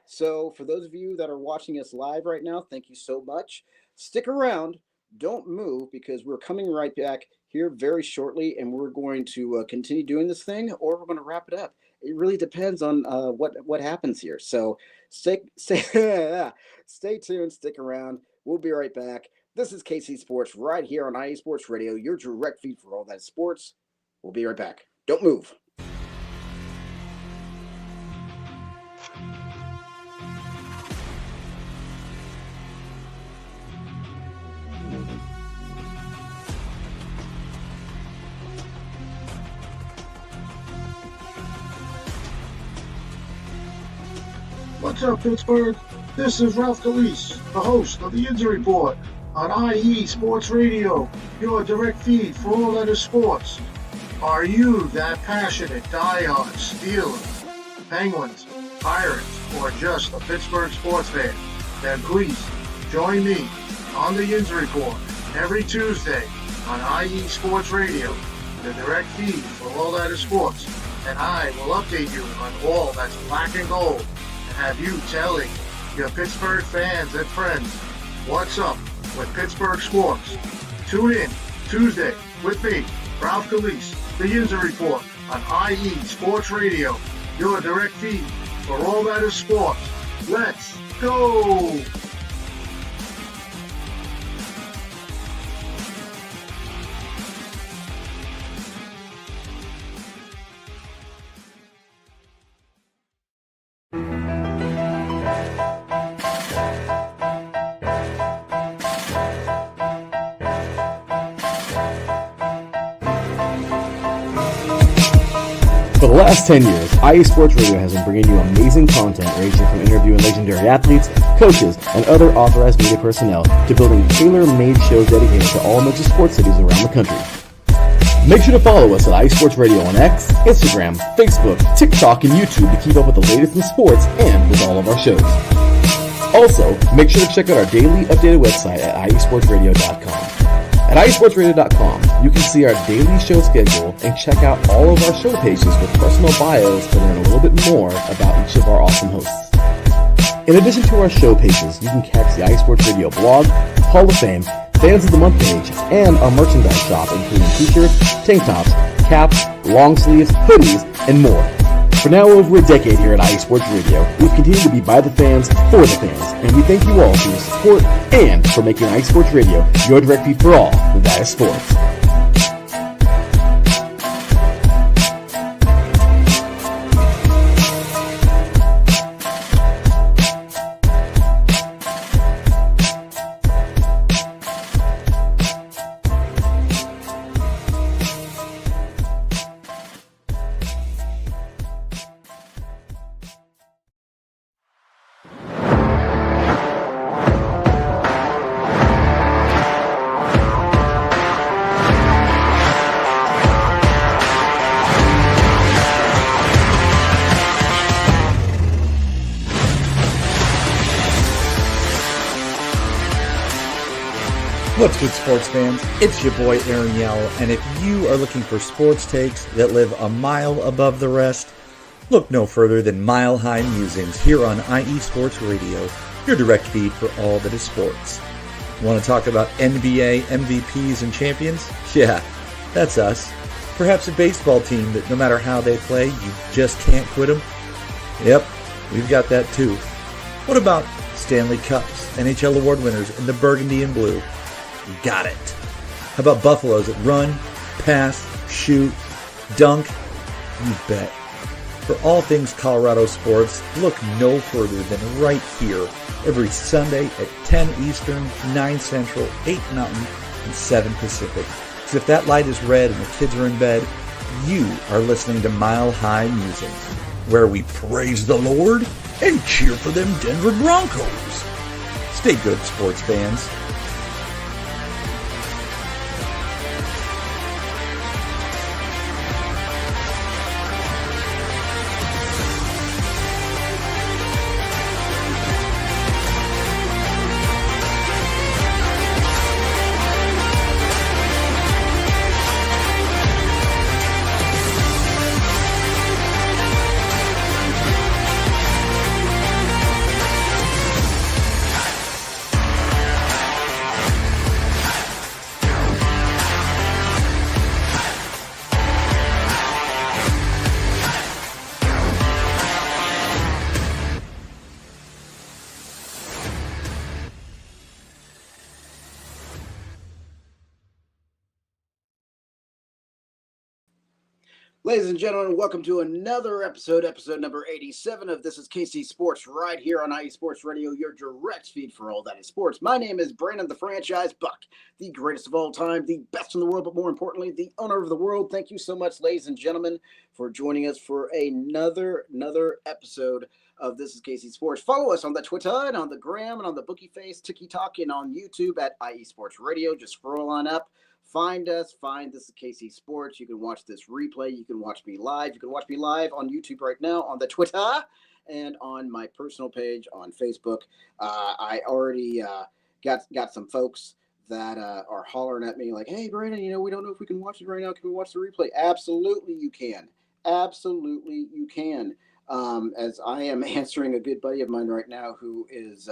so for those of you that are watching us live right now, thank you so much. Stick around. Don't move because we're coming right back here very shortly, and we're going to continue doing this thing, or we're going to wrap it up. It really depends on what happens here. So stay tuned, stick around. We'll be right back. This is KC Sports right here on IE Sports Radio, your direct feed for all that sports. We'll be right back. Don't move. What's up, Pittsburgh? This is Ralph Galise, the host of the Injury Report on IE Sports Radio, your direct feed for all that is sports. Are you that passionate diehard Steelers, Penguins, Pirates, or just a Pittsburgh sports fan? Then please join me on the Injury Report every Tuesday on IE Sports Radio, the direct feed for all that is sports, and I will update you on all that's black and gold. Have you telling your Pittsburgh fans and friends what's up with Pittsburgh sports. Tune in Tuesday with me, Ralph Galise, the User Report on IE Sports Radio, your direct feed for all that is sports. Let's go! For the last 10 years, IE Sports Radio has been bringing you amazing content ranging from interviewing legendary athletes, coaches, and other authorized media personnel to building tailor-made shows dedicated to all major sports cities around the country. Make sure to follow us at IE Sports Radio on X, Instagram, Facebook, TikTok, and YouTube to keep up with the latest in sports and with all of our shows. Also, make sure to check out our daily updated website at iesportsradio.com. At iesportsradio.com, you can see our daily show schedule and check out all of our show pages with personal bios to learn a little bit more about each of our awesome hosts. In addition to our show pages, you can catch the iSports Radio blog, Hall of Fame, Fans of the Month page, and our merchandise shop including t-shirts, tank tops, caps, long sleeves, hoodies, and more. For now over a decade here at IE Sports Radio, we've continued to be by the fans, for the fans, and we thank you all for your support and for making IE Sports Radio your direct feed for all that is sports. What's good, sports fans? It's your boy Aaron Yell, and if you are looking for sports takes that live a mile above the rest, look no further than Mile High Musings here on IE Sports Radio, your direct feed for all that is sports. Want to talk about NBA, MVPs, and champions? Yeah, that's us. Perhaps a baseball team that no matter how they play, you just can't quit them? Yep, we've got that too. What about Stanley Cups, NHL award winners in the burgundy and blue? You got it. How about Buffaloes that run, pass, shoot, dunk? You bet. For all things Colorado sports, look no further than right here every Sunday at 10 Eastern, 9 Central, 8 Mountain, and 7 Pacific. Because if that light is red and the kids are in bed, you are listening to Mile High Music, where we praise the Lord and cheer for them Denver Broncos. Stay good, sports fans. Ladies and gentlemen, welcome to another episode number 87 of This is KC Sports, right here on IE Sports Radio, your direct feed for all that is sports. My name is Brandon the Franchise Buck, the greatest of all time, the best in the world, but more importantly, the owner of the world. Thank you so much, ladies and gentlemen, for joining us for another episode of This is KC Sports. Follow us on the Twitter and on the Gram and on the Bookie Face, TikTok, and on YouTube at IE Sports Radio. Just scroll on up. Find us, find This is KC Sports. You can watch this replay. You can watch me live. You can watch me live on YouTube right now, on the Twitter, and on my personal page on Facebook. I already got some folks that are hollering at me like, hey, Brandon, we don't know if we can watch it right now. Can we watch the replay? Absolutely you can. Absolutely you can. As I am answering a good buddy of mine right now who is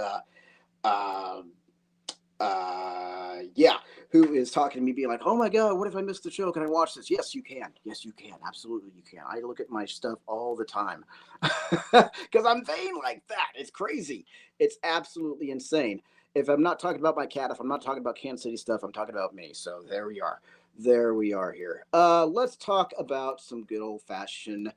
who is talking to me being like, oh my God, what if I missed the show? Can I watch this? Yes, you can. Yes, you can. Absolutely, you can. I look at my stuff all the time because I'm vain like that. It's crazy. It's absolutely insane. If I'm not talking about my cat, if I'm not talking about Kansas City stuff, I'm talking about me. So there we are. There we are here. Let's talk about some good old-fashioned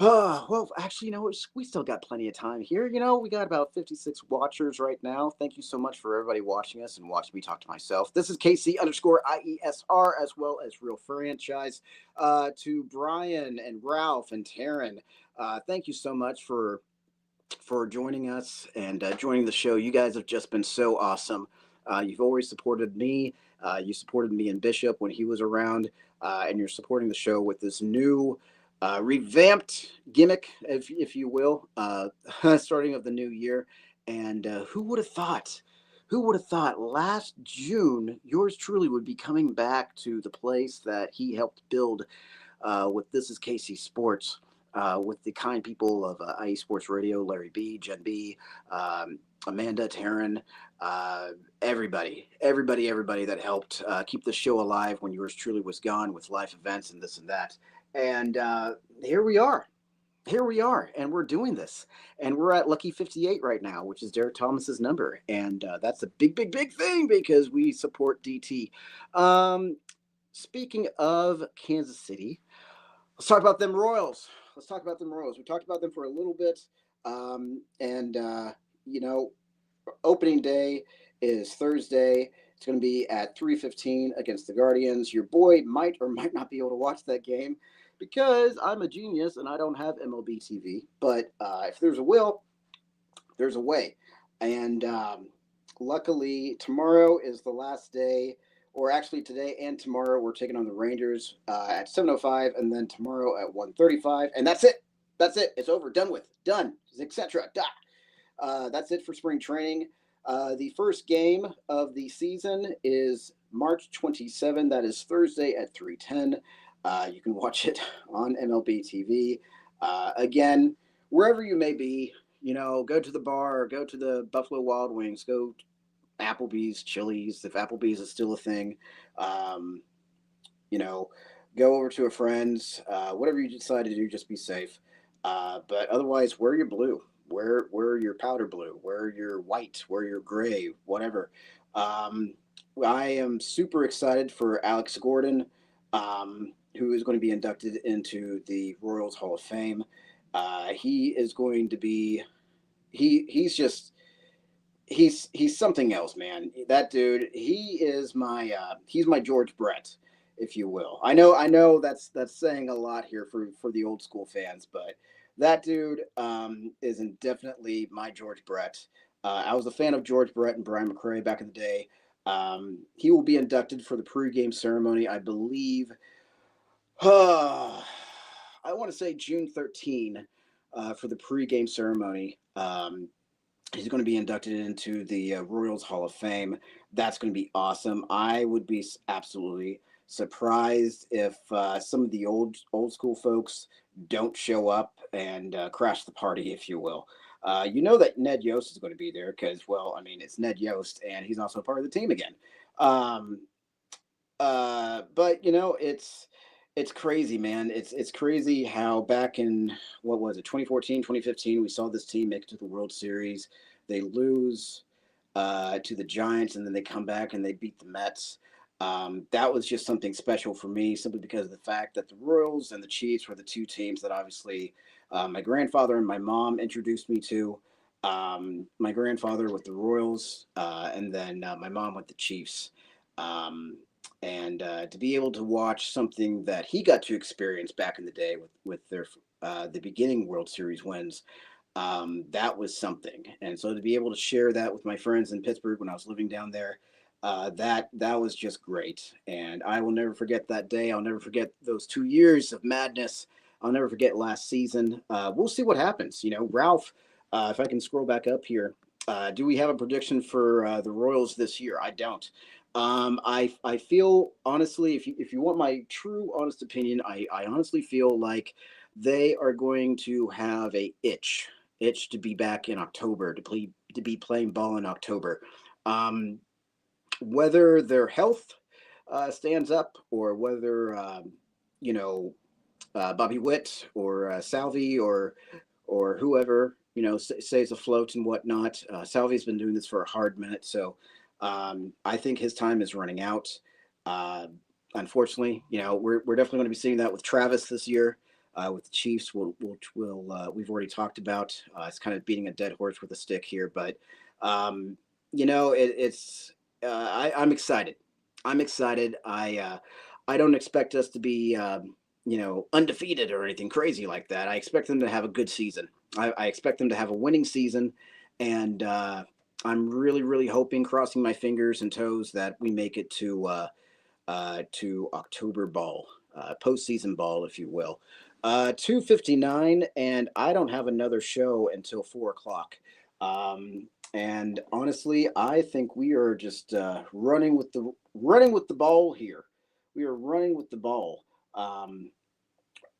well, actually, we still got plenty of time here. We got about 56 watchers right now. Thank you so much for everybody watching us and watching me talk to myself. This is KC_IESR as well as Real Franchise. To Brian and Ralph and Taryn, thank you so much for joining us and joining the show. You guys have just been so awesome. You've always supported me. You supported me and Bishop when he was around, and you're supporting the show with this new revamped gimmick, if you will, starting of the new year. And who would have thought last June yours truly would be coming back to the place that he helped build with This is KC Sports, with the kind people of IE Sports Radio, Larry B, Jen B, Amanda, Taryn, everybody that helped keep the show alive when yours truly was gone with life events and this and that. And here we are, and we're doing this, and we're at Lucky 58 right now, which is Derek Thomas's number, and that's a big thing because we support DT. Speaking of Kansas City, let's talk about them Royals. We talked about them for a little bit, opening day is Thursday. It's going to be at 3:15 against the Guardians. Your boy might or might not be able to watch that game because I'm a genius and I don't have MLB TV. But if there's a will, there's a way. And luckily, tomorrow is the last day, or actually today and tomorrow, we're taking on the Rangers at 7:05, and then tomorrow at 1:35. And that's it. It's over. Done, etc. That's it for spring training. The first game of the season is March 27. That is Thursday at 3:10. You can watch it on MLB TV. Again, wherever you may be, go to the bar, go to the Buffalo Wild Wings, go to Applebee's, Chili's, if Applebee's is still a thing. Go over to a friend's. Whatever you decide to do, just be safe. But otherwise, wear your blue. Wear your powder blue, wear your white, wear your gray, whatever. I am super excited for Alex Gordon, who is going to be inducted into the Royals Hall of Fame. He is going to be, he's something else, man. That dude, he's my George Brett, if you will. I know that's saying a lot here for the old school fans, but that dude is definitely my George Brett. I was a fan of George Brett and Brian McRae back in the day. He will be inducted for the pregame ceremony, I believe. I want to say June 13 for the pregame ceremony. He's going to be inducted into the Royals Hall of Fame. That's going to be awesome. I would be absolutely surprised if some of the old school folks don't show up and crash the party, if you will. That Ned Yost is going to be there because, it's Ned Yost, and he's also part of the team again. But it's crazy, man. It's crazy how back in, 2014, 2015, we saw this team make it to the World Series. They lose to the Giants, and then they come back and they beat the Mets. That was just something special for me, simply because of the fact that the Royals and the Chiefs were the two teams that obviously my grandfather and my mom introduced me to. My grandfather with the Royals, and then my mom with the Chiefs. Um, and to be able to watch something that he got to experience back in the day with their the beginning World Series wins, that was something. And so to be able to share that with my friends in Pittsburgh when I was living down there, that was just great. And I will never forget that day. I'll never forget those 2 years of madness. I'll never forget last season. We'll see what happens. Ralph, if I can scroll back up here, do we have a prediction for the Royals this year? I don't. I feel honestly, if you want my true honest opinion, I honestly feel like they are going to have a itch to be back in October, to be playing ball in October. Um, Whether their health stands up, or whether you know Bobby Witt or Salvi, or whoever stays afloat and whatnot. Salvi's been doing this for a hard minute, so I think his time is running out. Uh, Unfortunately, we're definitely going to be seeing that with Travis this year. With the Chiefs, we've already talked about. It's kind of beating a dead horse with a stick here, but it's I'm excited. I'm excited. I don't expect us to be undefeated or anything crazy like that. I expect them to have a good season. I expect them to have a winning season, and I'm really, really hoping, crossing my fingers and toes, that we make it to October ball, postseason ball, if you will. 2:59, and I don't have another show until 4 o'clock. And honestly, I think we are just running with the ball here. We are running with the ball. Um,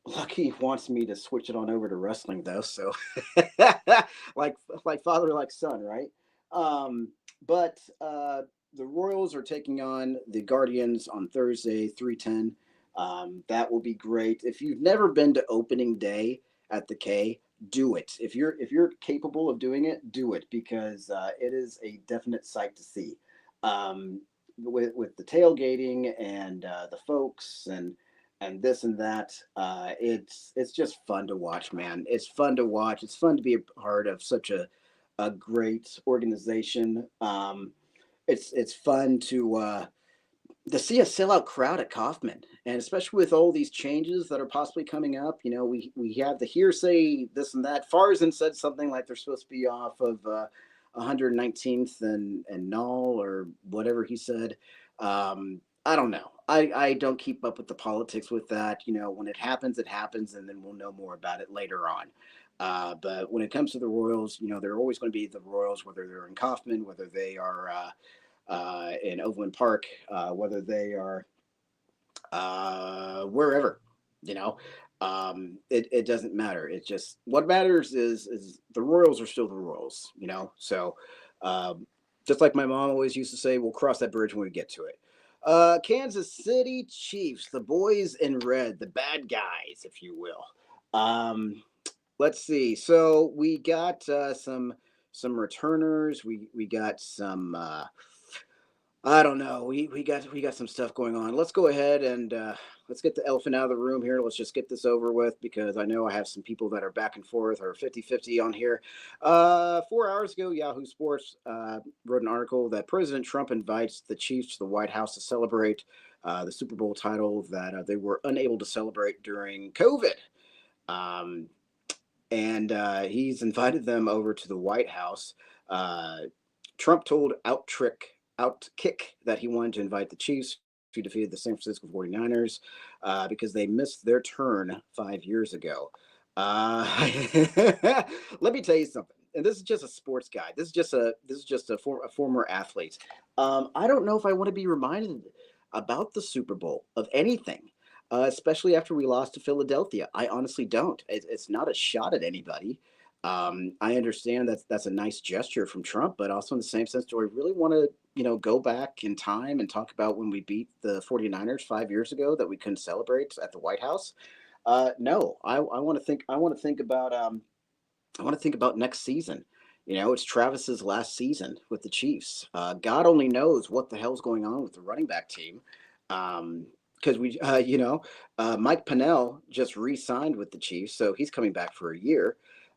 Lucky wants me to switch it on over to wrestling, though. So, like like father, like son, right? Um, but the Royals are taking on the Guardians on Thursday, 3:10. That will be great. If you've never been to opening day at the K, do it. If you're capable of doing it, do it, because it is a definite sight to see. Um, with the tailgating and the folks and this and that. It's just fun to watch, man. It's fun to watch. It's fun to be a part of such a great organization. It's fun to see a sellout crowd at Kaufman, and especially with all these changes that are possibly coming up. We have the hearsay, this and that. Farzan said something like they're supposed to be off of 119th and Null, or whatever he said. I don't know. I don't keep up with the politics with that. When it happens, and then we'll know more about it later on. But when it comes to the Royals, they're always going to be the Royals, whether they're in Kaufman, whether they are in Overland Park, whether they are wherever. You know, it doesn't matter. It just, what matters is the Royals are still the Royals. So just like my mom always used to say, we'll cross that bridge when we get to it. Kansas City Chiefs, the boys in red, the bad guys, if you will. Let's see. So we got some returners. We got some. I don't know. We got some stuff going on. Let's go ahead and let's get the elephant out of the room here. Let's just get this over with, because I know I have some people that are back and forth, or 50-50 on here. 4 hours ago, Yahoo Sports wrote an article that President Trump invites the Chiefs to the White House to celebrate the Super Bowl title that they were unable to celebrate during COVID. Um, and he's invited them over to the White House. Trump told Outkick that he wanted to invite the Chiefs, who defeated the San Francisco 49ers, because they missed their turn 5 years ago. Let me tell you something, and this is just a sports guy. This is just a former athlete. I don't know if I want to be reminded about the Super Bowl of anything, especially after we lost to Philadelphia. I honestly don't. It's not a shot at anybody. I understand that's a nice gesture from Trump, but also in the same sense, do I really want to, go back in time and talk about when we beat the 49ers 5 years ago that we couldn't celebrate at the White House? No, I want to think about next season. It's Travis's last season with the Chiefs. God only knows what the hell's going on with the running back team. Because Mike Pennell just re-signed with the Chiefs, so he's coming back for a year.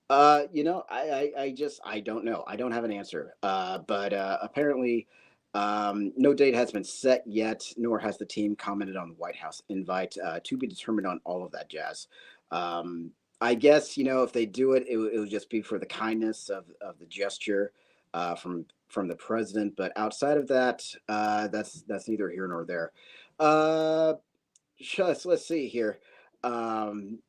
I don't know. I don't have an answer. But apparently, no date has been set yet, nor has the team commented on the White House invite, to be determined on all of that jazz. I guess if they do it, it would just be for the kindness of the gesture from the president. But outside of that, that's neither here nor there. Let's see here. Um,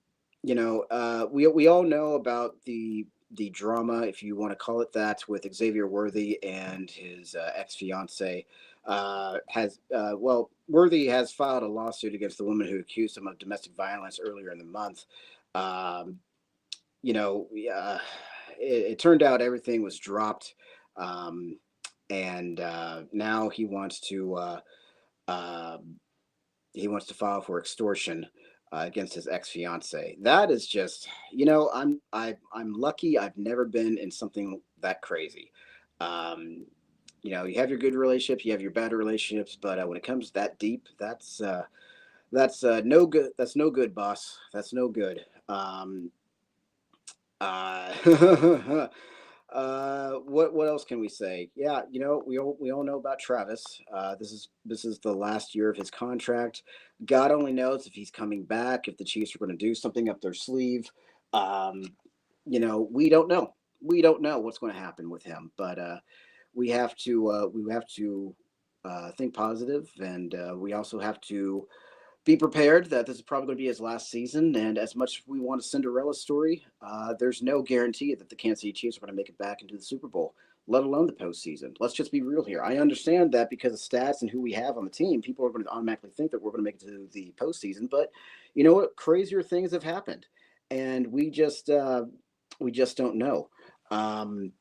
we all know about the drama, if you want to call it that, with Xavier Worthy and his ex fiance. Worthy has filed a lawsuit against the woman who accused him of domestic violence earlier in the month. Um, it turned out everything was dropped, and now he wants to file for extortion against his ex fiance. That is just, I'm lucky. I've never been in something that crazy. You have your good relationships, you have your bad relationships, but when it comes that deep, that's no good. That's no good, boss. That's no good. Uh, what else can we say? Yeah, we all know about Travis. This is the last year of his contract. God only knows if he's coming back, if the Chiefs are going to do something up their sleeve. Um, we don't know. We don't know what's going to happen with him, but we have to think positive, and we also have to be prepared that this is probably going to be his last season. And as much as we want a Cinderella story, there's no guarantee that the Kansas City Chiefs are going to make it back into the Super Bowl, let alone the postseason. Let's just be real here. I understand that because of stats and who we have on the team, people are going to automatically think that we're going to make it to the postseason. But you know what? Crazier things have happened, and we just don't know. Um,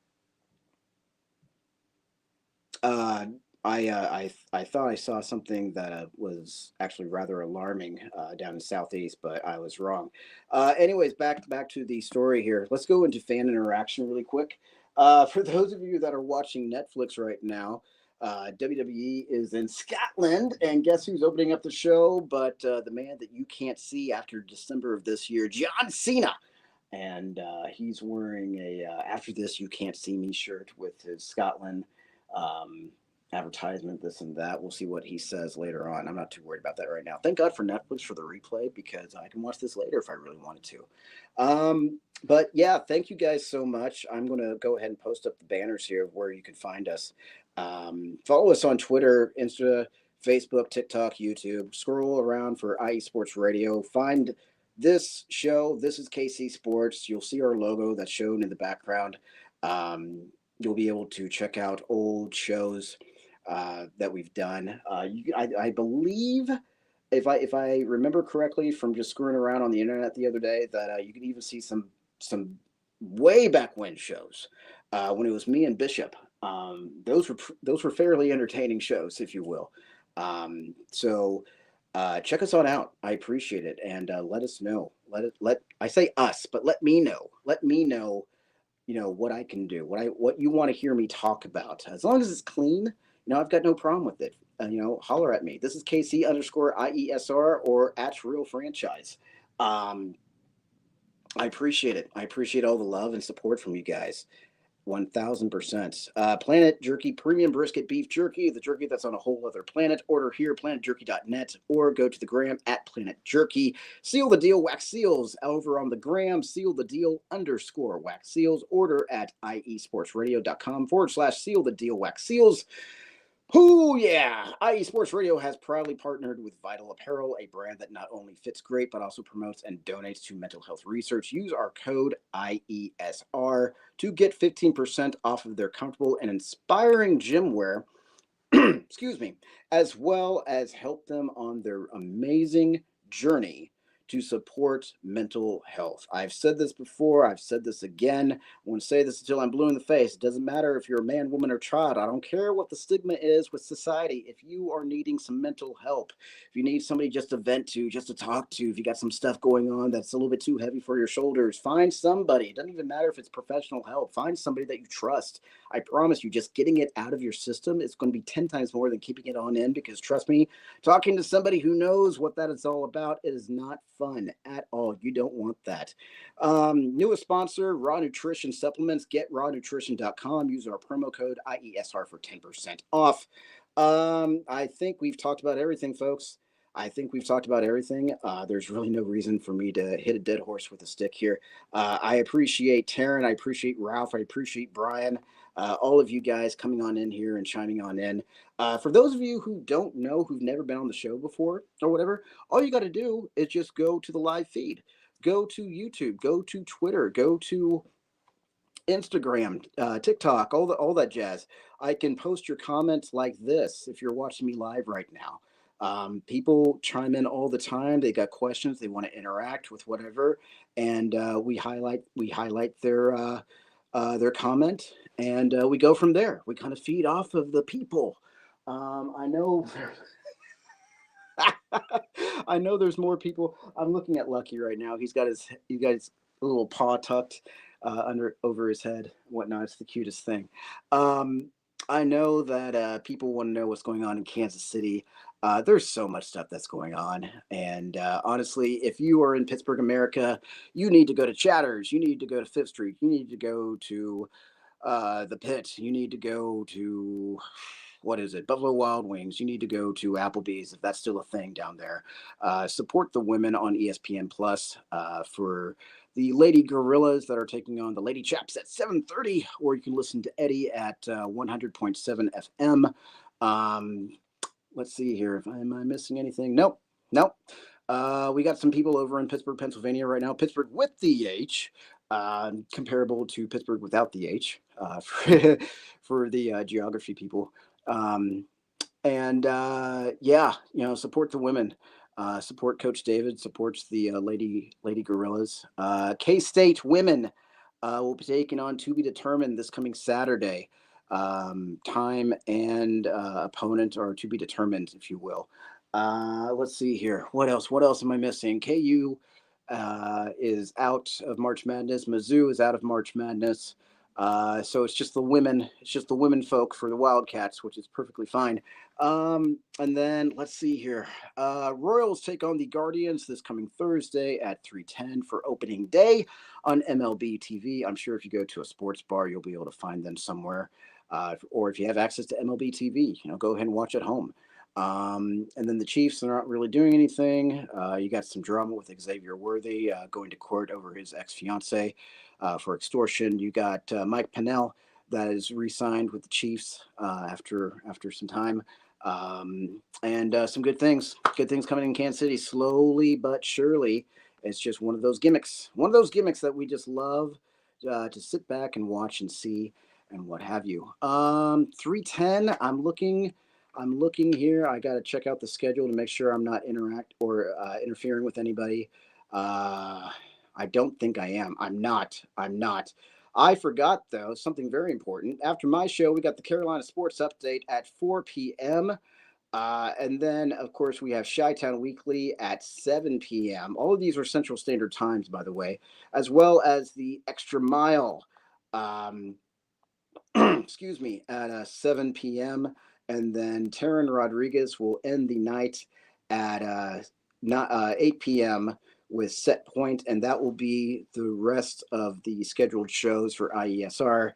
uh, I thought I saw something that was actually rather alarming down in Southeast, but I was wrong. Anyways, back to the story here. Let's go into fan interaction really quick. For those of you that are watching Netflix right now, WWE is in Scotland, and guess who's opening up the show? But the man that you can't see after December of this year, John Cena. And he's wearing a "After This You Can't See Me" shirt with his Scotland um, advertisement, this and that. We'll see what he says later on. I'm not too worried about that right now. Thank God for Netflix for the replay, because I can watch this later if I really wanted to. But yeah, thank you guys so much. I'm going to go ahead and post up the banners here of where you can find us. Follow us on Twitter, Insta, Facebook, TikTok, YouTube. Scroll around for IE Sports Radio. Find this show. This is KC Sports. You'll see our logo that's shown in the background. You'll be able to check out old shows that we've done. I believe, if I remember correctly from just screwing around on the internet the other day, that you can even see some way back when shows when it was me and Bishop. Those were fairly entertaining shows, if you will. So check us on out. I appreciate it, and let us know. Let I say us, but let me know. Let me know. What I can do, what you want to hear me talk about. As long as it's clean, I've got no problem with it. Holler at me. This is KC_IESR or at Real Franchise. I appreciate it. I appreciate all the love and support from you guys. 1000%. Planet Jerky Premium Brisket Beef Jerky, the jerky that's on a whole other planet. Order here, planetjerky.net, or go to the gram at Planet Jerky. Seal the Deal Wax Seals over on the gram. Seal the Deal _ Wax Seals. Order at iesportsradio.com/seal the deal wax seals. Oh, yeah. IE Sports Radio has proudly partnered with Vital Apparel, a brand that not only fits great, but also promotes and donates to mental health research. Use our code IESR to get 15% off of their comfortable and inspiring gym wear, excuse me, as well as help them on their amazing journey to support mental health. I've said this before. I've said this again. I want to say this until I'm blue in the face. It doesn't matter if you're a man, woman, or child. I don't care what the stigma is with society. If you are needing some mental help, if you need somebody just to vent to, just to talk to, if you got some stuff going on that's a little bit too heavy for your shoulders, find somebody. It doesn't even matter if it's professional help. Find somebody that you trust. I promise you, just getting it out of your system is going to be 10 times more than keeping it on in, because trust me, talking to somebody who knows what that is all about, it is not fun at all. You don't want that. Newest sponsor, Raw Nutrition Supplements. Get rawnutrition.com. Use our promo code IESR for 10% off. I think we've talked about everything, folks. I think we've talked about everything. There's really no reason for me to hit a dead horse with a stick here. I appreciate Taryn. I appreciate Ralph. I appreciate Brian. All of you guys coming on in here and chiming on in. For those of you who don't know, who've never been on the show before or whatever, all you got to do is just go to the live feed. Go to YouTube. Go to Twitter. Go to Instagram, TikTok, all that jazz. I can post your comments like this if you're watching me live right now. People chime in all the time. They got questions. They want to interact with whatever, and we highlight their comment, and we go from there. We kind of feed off of the people. I know. I know there's more people. I'm looking at Lucky right now. He's got his little paw tucked over his head, and whatnot. It's the cutest thing. I know that people want to know what's going on in Kansas City. There's so much stuff that's going on, and honestly, if you are in Pittsburgh, America, you need to go to Chatters. You need to go to Fifth Street. You need to go to the Pit. You need to go to, what is it, Buffalo Wild Wings. You need to go to Applebee's if that's still a thing down there. Support the women on ESPN Plus for the Lady Gorillas that are taking on the Lady Chaps at 7:30, or you can listen to Eddie at 100.7 FM. Let's see here. Am I missing anything? Nope. We got some people over in Pittsburgh, Pennsylvania right now. Pittsburgh with the H, comparable to Pittsburgh without the H for the geography people. Yeah, support the women. Support Coach David. Supports the Lady Gorillas. K-State women will be taking on to be determined this coming Saturday. Time and opponent are to be determined, if you will. Let's see here. What else am I missing? KU is out of March Madness. Mizzou is out of March Madness. So it's just the women. It's just the women folk for the Wildcats, which is perfectly fine. And then let's see here. Royals take on the Guardians this coming Thursday at 3:10 for opening day on MLB TV. I'm sure if you go to a sports bar, you'll be able to find them somewhere. Or if you have access to MLB TV, go ahead and watch at home. And then the Chiefs are not really doing anything. You got some drama with Xavier Worthy going to court over his ex-fiance for extortion. You got Mike Pennell that is re-signed with the Chiefs after some time. And some good things coming in Kansas City slowly but surely. It's just one of those gimmicks that we just love to sit back and watch and see and what have you. 3:10. I'm looking here. I got to check out the schedule to make sure I'm not interfering with anybody. I don't think I am. I'm not. I forgot, though, something very important. After my show, we got the Carolina Sports Update at 4 p.m. And then, of course, we have Chi-Town Weekly at 7 p.m. All of these are Central Standard Times, by the way, as well as the Extra Mile, excuse me, at 7 p.m. And then Taryn Rodriguez will end the night at 8 p.m. with Set Point, and that will be the rest of the scheduled shows for IESR,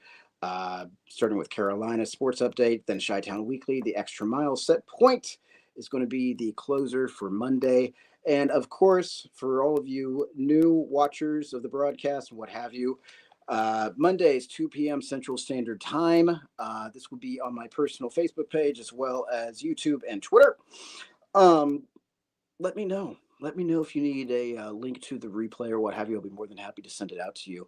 starting with Carolina Sports Update, then Chi-Town Weekly, the Extra Mile. Set Point is going to be the closer for Monday. And, of course, for all of you new watchers of the broadcast and what have you, Mondays, 2 p.m. Central Standard Time. This will be on my personal Facebook page as well as YouTube and Twitter. Let me know. Let me know if you need a link to the replay or what have you. I'll be more than happy to send it out to you,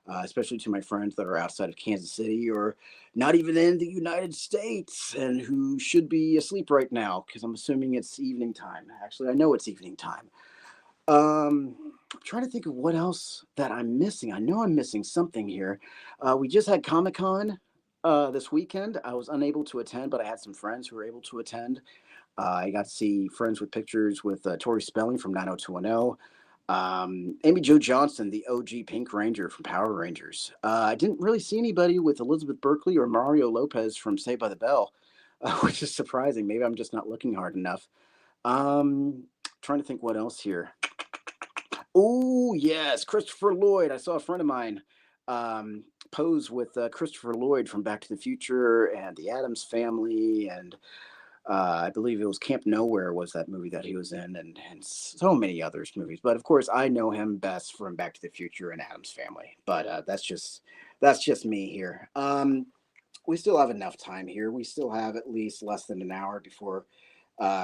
especially to my friends that are outside of Kansas City or not even in the United States and who should be asleep right now because I'm assuming it's evening time. Actually, I know it's evening time. I'm trying to think of what else that I'm missing. I know I'm missing something here. We just had Comic-Con this weekend. I was unable to attend, but I had some friends who were able to attend. I got to see Friends with Pictures with Tori Spelling from 90210. Amy Jo Johnson, the OG Pink Ranger from Power Rangers. I didn't really see anybody with Elizabeth Berkley or Mario Lopez from Saved by the Bell, which is surprising. Maybe I'm just not looking hard enough. Trying to think what else here. Oh, yes, Christopher Lloyd. I saw a friend of mine pose with Christopher Lloyd from Back to the Future and the Addams Family, and I believe it was Camp Nowhere was that movie that he was in, and so many others movies. But of course, I know him best from Back to the Future and Addams Family. But that's just me here. We still have enough time here. We still have at least less than an hour before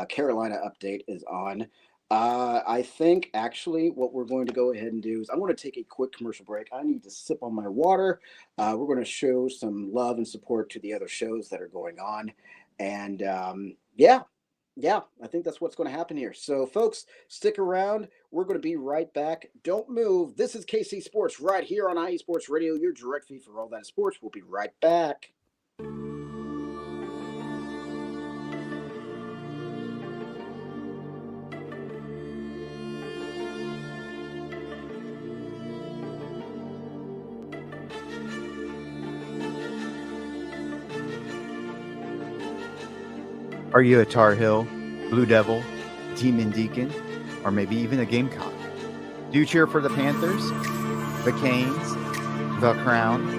Carolina Update is on. I think actually what we're going to go ahead and do is I'm going to take a quick commercial break. I need to sip on my water. We're going to show some love and support to the other shows that are going on. And yeah, I think that's what's going to happen here. So folks, stick around. We're going to be right back. Don't move. This is KC Sports right here on IE Sports Radio, your direct feed for all that sports. We'll be right back. Are you a Tar Heel, Blue Devil, Demon Deacon, or maybe even a Gamecock? Do you cheer for the Panthers, the Canes, the Crown?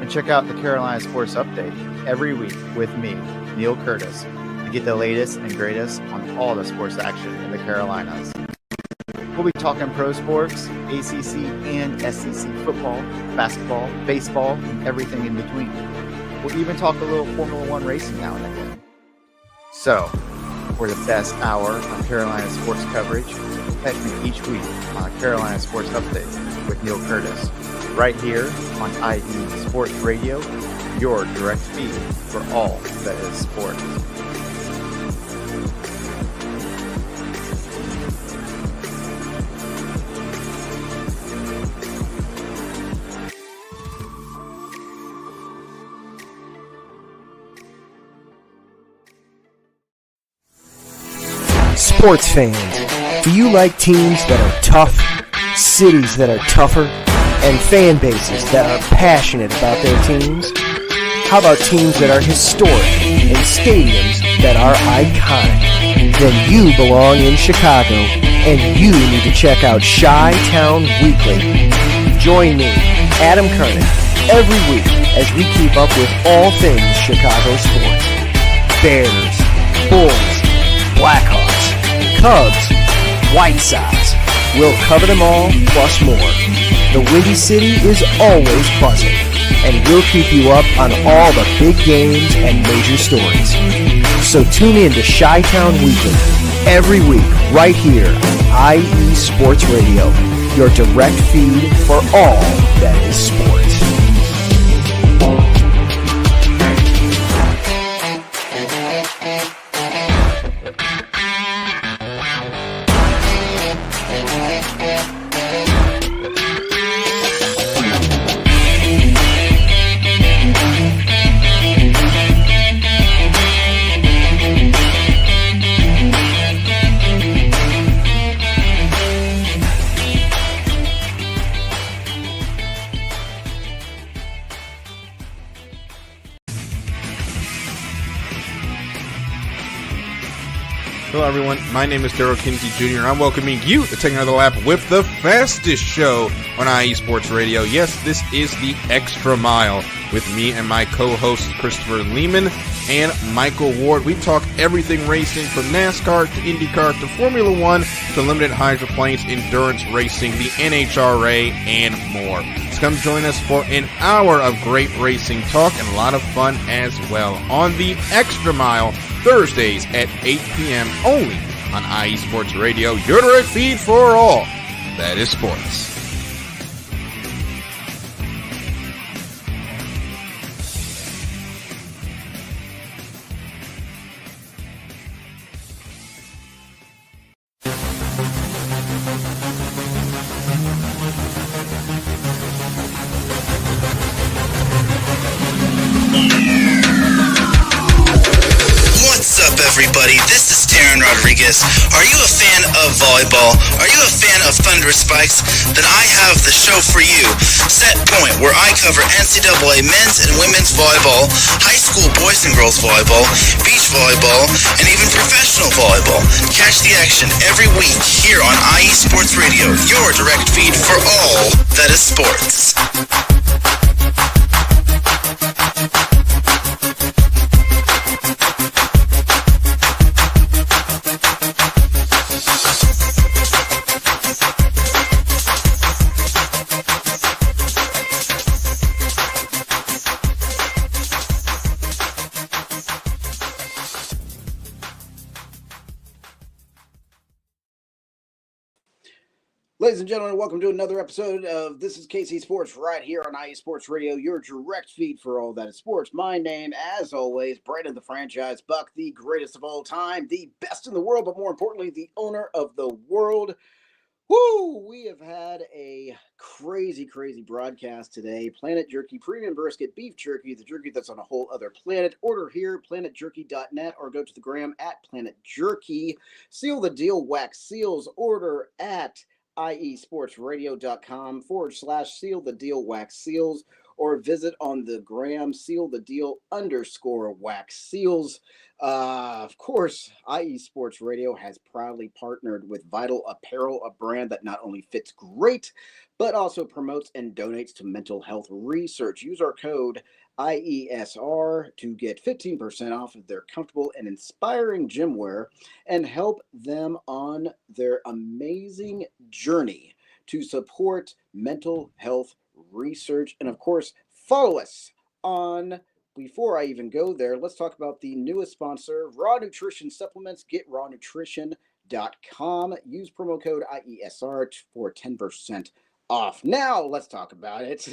And check out the Carolina Sports Update every week with me, Neil Curtis, to get the latest and greatest on all the sports action in the Carolinas. We'll be talking pro sports, ACC and SEC football, basketball, baseball, and everything in between. We'll even talk a little Formula One racing now and again. So, for the best hour of Carolina sports coverage, catch me each week on Carolina Sports Update with Neil Curtis, right here on IE Sports Radio, your direct feed for all that is sports. Sports fans, do you like teams that are tough, cities that are tougher, and fan bases that are passionate about their teams? How about teams that are historic and stadiums that are iconic? Then you belong in Chicago, and you need to check out Chi-Town Weekly. Join me, Adam Kernick, every week as we keep up with all things Chicago sports. Bears, Bulls, Blackhawks, Cubs, White Sox. We'll cover them all, plus more. The Windy City is always buzzing, and we'll keep you up on all the big games and major stories. So tune in to Chi-Town Weekly every week right here on IE Sports Radio, your direct feed for all that is sports. Hello, everyone. My name is Daryl Kinsey Jr., and I'm welcoming you to take another lap with the fastest show on IE Sports Radio. Yes, this is the Extra Mile with me and my co-hosts Christopher Lehman and Michael Ward. We talk everything racing from NASCAR to IndyCar to Formula One to limited hydroplanes, endurance racing, the NHRA, and more. So come join us for an hour of great racing talk and a lot of fun as well on the Extra Mile, Thursdays at 8 p.m. only on IE Sports Radio, your direct feed for all that is sports. everybody. This is Taryn Rodriguez. Are you a fan of volleyball? Are you a fan of Thunder Spikes? Then I have the show for you. Set Point, where I cover NCAA men's and women's volleyball, high school boys and girls volleyball, beach volleyball, and even professional volleyball. Catch the action every week here on IE Sports Radio, your direct feed for all that is sports. Ladies and gentlemen, welcome to another episode of This is KC Sports right here on IE Sports Radio, your direct feed for all that is sports. My name, as always, Brandon the Franchise Buck, the greatest of all time, the best in the world, but more importantly, the owner of the world. Woo! We have had a crazy broadcast today. Planet Jerky, premium brisket, beef jerky, the jerky that's on a whole other planet. Order here, planetjerky.net, or go to the gram at Planet Jerky. Seal the deal, wax seals. Order at iesportsradio.com/seal the deal wax seals, or visit on the gram seal the deal _wax seals. Of course, IE Sports Radio has proudly partnered with Vital Apparel, a brand that not only fits great, but also promotes and donates to mental health research. Use our code IESR to get 15% off of their comfortable and inspiring gym wear and help them on their amazing journey to support mental health research. And of course, follow us on, before I even go there, let's talk about the newest sponsor, Raw Nutrition Supplements. Get rawnutrition.com. Use promo code IESR for 10% off. Now let's talk about it.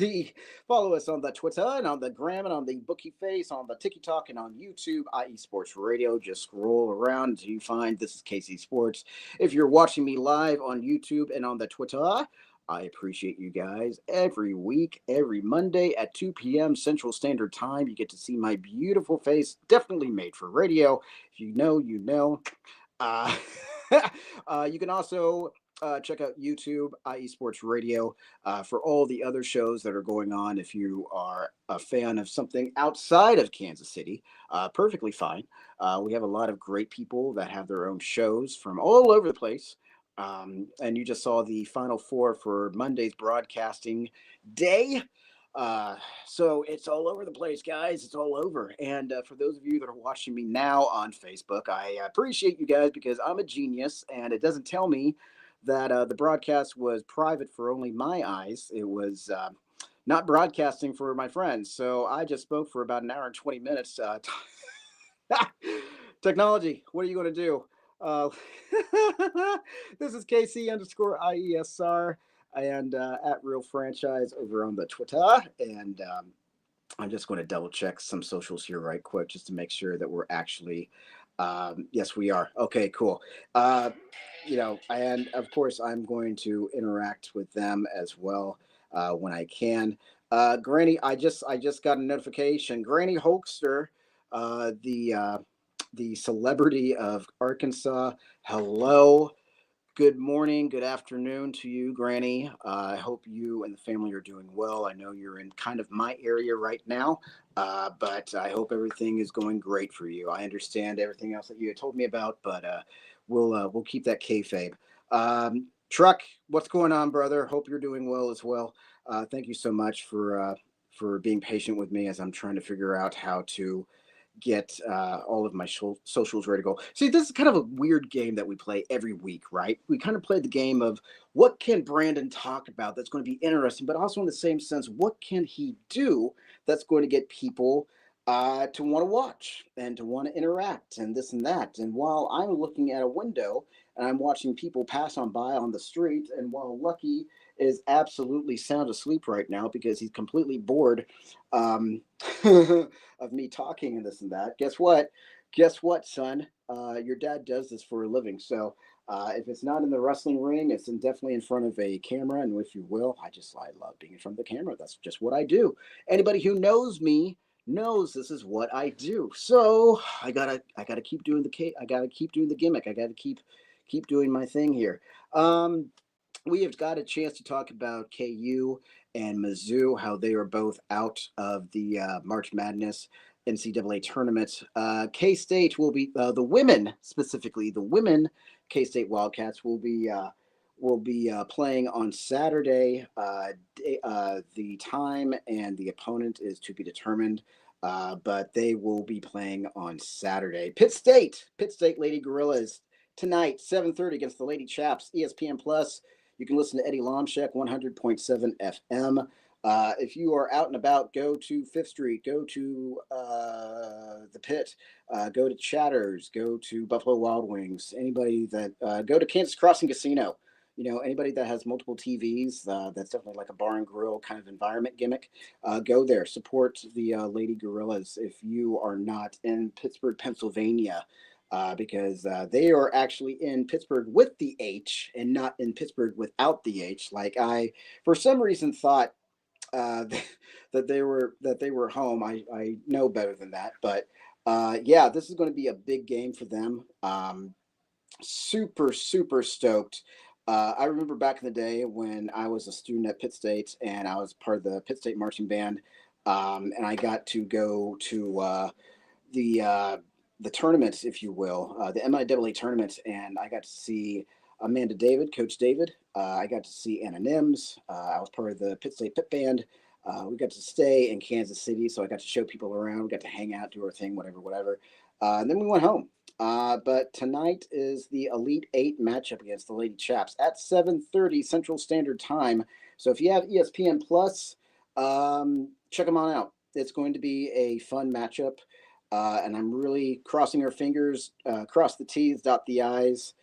Follow us on the Twitter and on the gram and on the Bookie Face, on the TikTok and on YouTube, IE Sports Radio. Just scroll around until you find This is KC Sports. If you're watching me live on YouTube and on the Twitter, I appreciate you guys. Every week, every Monday at 2 p.m. Central Standard Time, you get to see my beautiful face, definitely made for radio. If you know, you know. You can also check out YouTube, IE Sports Radio, for all the other shows that are going on. If you are a fan of something outside of Kansas City, perfectly fine. We have a lot of great people that have their own shows from all over the place. And you just saw the Final Four for Monday's broadcasting day. So it's all over the place, guys. It's all over. And for those of you that are watching me now on Facebook, I appreciate you guys because I'm a genius, and it doesn't tell me that the broadcast was private for only my eyes. It was not broadcasting for my friends. So I just spoke for about an hour and 20 minutes. Technology, what are you going to do? This is KC_IESR and at Real Franchise over on the Twitter. And I'm just going to double check some socials here right quick just to make sure that we're actually, yes, we are. Okay, cool. And of course, I'm going to interact with them as well when I can. Granny, I just got a notification. Granny Hoaxer, the celebrity of Arkansas. Hello. Good morning. Good afternoon to you, Granny. I hope you and the family are doing well. I know you're in kind of my area right now, but I hope everything is going great for you. I understand everything else that you had told me about, but we'll keep that kayfabe. Truck, what's going on, brother? Hope you're doing well as well. Thank you so much for being patient with me as I'm trying to figure out how to get all of my socials ready to go. See, this is kind of a weird game that we play every week, right? We kind of play the game of what can Brandon talk about that's going to be interesting, but also in the same sense, what can he do that's going to get people to want to watch and to want to interact and this and that. And while I'm looking at a window and I'm watching people pass on by on the street, and while Lucky is absolutely sound asleep right now because he's completely bored of me talking and this and that. Guess what, son? Your dad does this for a living. So if it's not in the wrestling ring, it's definitely in front of a camera. And if you will, I love being in front of the camera. That's just what I do. Anybody who knows me knows this is what I do. So I gotta keep doing I gotta keep doing the gimmick. I gotta keep doing my thing here. We have got a chance to talk about KU and Mizzou, how they are both out of the March Madness NCAA tournament. K State will be the women, specifically the women K State Wildcats will be playing on Saturday. The time and the opponent is to be determined, but they will be playing on Saturday. Pitt State Lady Gorillas tonight, 7:30 against the Lady Chaps. ESPN Plus. You can listen to Eddie Lomchek, 100.7 FM. If you are out and about, go to Fifth Street, go to the Pit, go to Chatters, go to Buffalo Wild Wings. Anybody that go to Kansas Crossing Casino. Anybody that has multiple TVs, that's definitely like a bar and grill kind of environment gimmick. Go there, support the Lady Gorillas if you are not in Pittsburgh, Pennsylvania. Because they are actually in Pittsburgh with the H and not in Pittsburgh without the H. Like I, for some reason, thought that they were home. I know better than that, but yeah, this is going to be a big game for them. Super stoked. I remember back in the day when I was a student at Pitt State and I was part of the Pitt State marching band, and I got to go to the tournaments, if you will, the MIAA tournament, and I got to see Amanda David, Coach David. I got to see Anna Nims. I was part of the Pitt State Pit Band. We got to stay in Kansas City, so I got to show people around. We got to hang out, do our thing, whatever. And then we went home. But tonight is the Elite Eight matchup against the Lady Chaps at 7:30 Central Standard Time. So if you have ESPN Plus, check them on out. It's going to be a fun matchup. And I'm really crossing our fingers, cross the T's, dot the I's,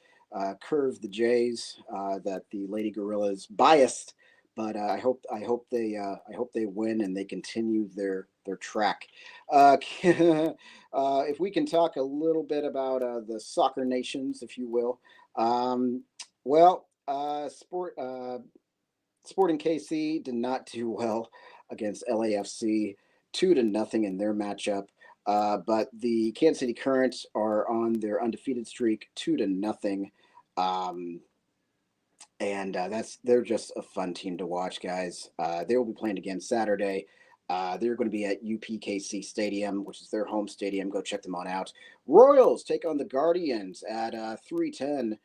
curve the J's. That the Lady Gorillas biased, but I hope they win and they continue their track. If we can talk a little bit about the soccer nations, if you will. Sporting KC did not do well against LAFC, 2-0 in their matchup. But the Kansas City Currents are on their undefeated streak, 2-0. They're just a fun team to watch, guys. They will be playing again Saturday. They're going to be at UPKC Stadium, which is their home stadium. Go check them on out. Royals take on the Guardians at 3:10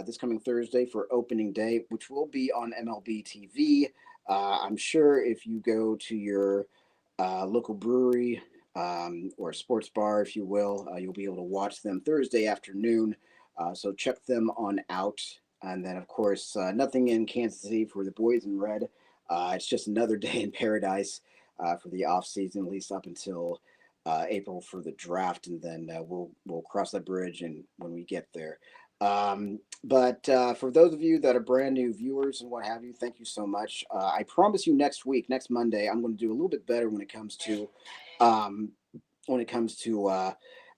this coming Thursday for opening day, which will be on MLB TV. I'm sure if you go to your local brewery or sports bar, if you will, you'll be able to watch them Thursday afternoon. So check them on out. And then, of course, nothing in Kansas City for the boys in red. It's just another day in paradise for the off season, at least up until April for the draft, and then we'll cross that bridge and when we get there. But for those of you that are brand new viewers and what have you, thank you so much. I promise you next Monday, I'm going to do a little bit better when it comes to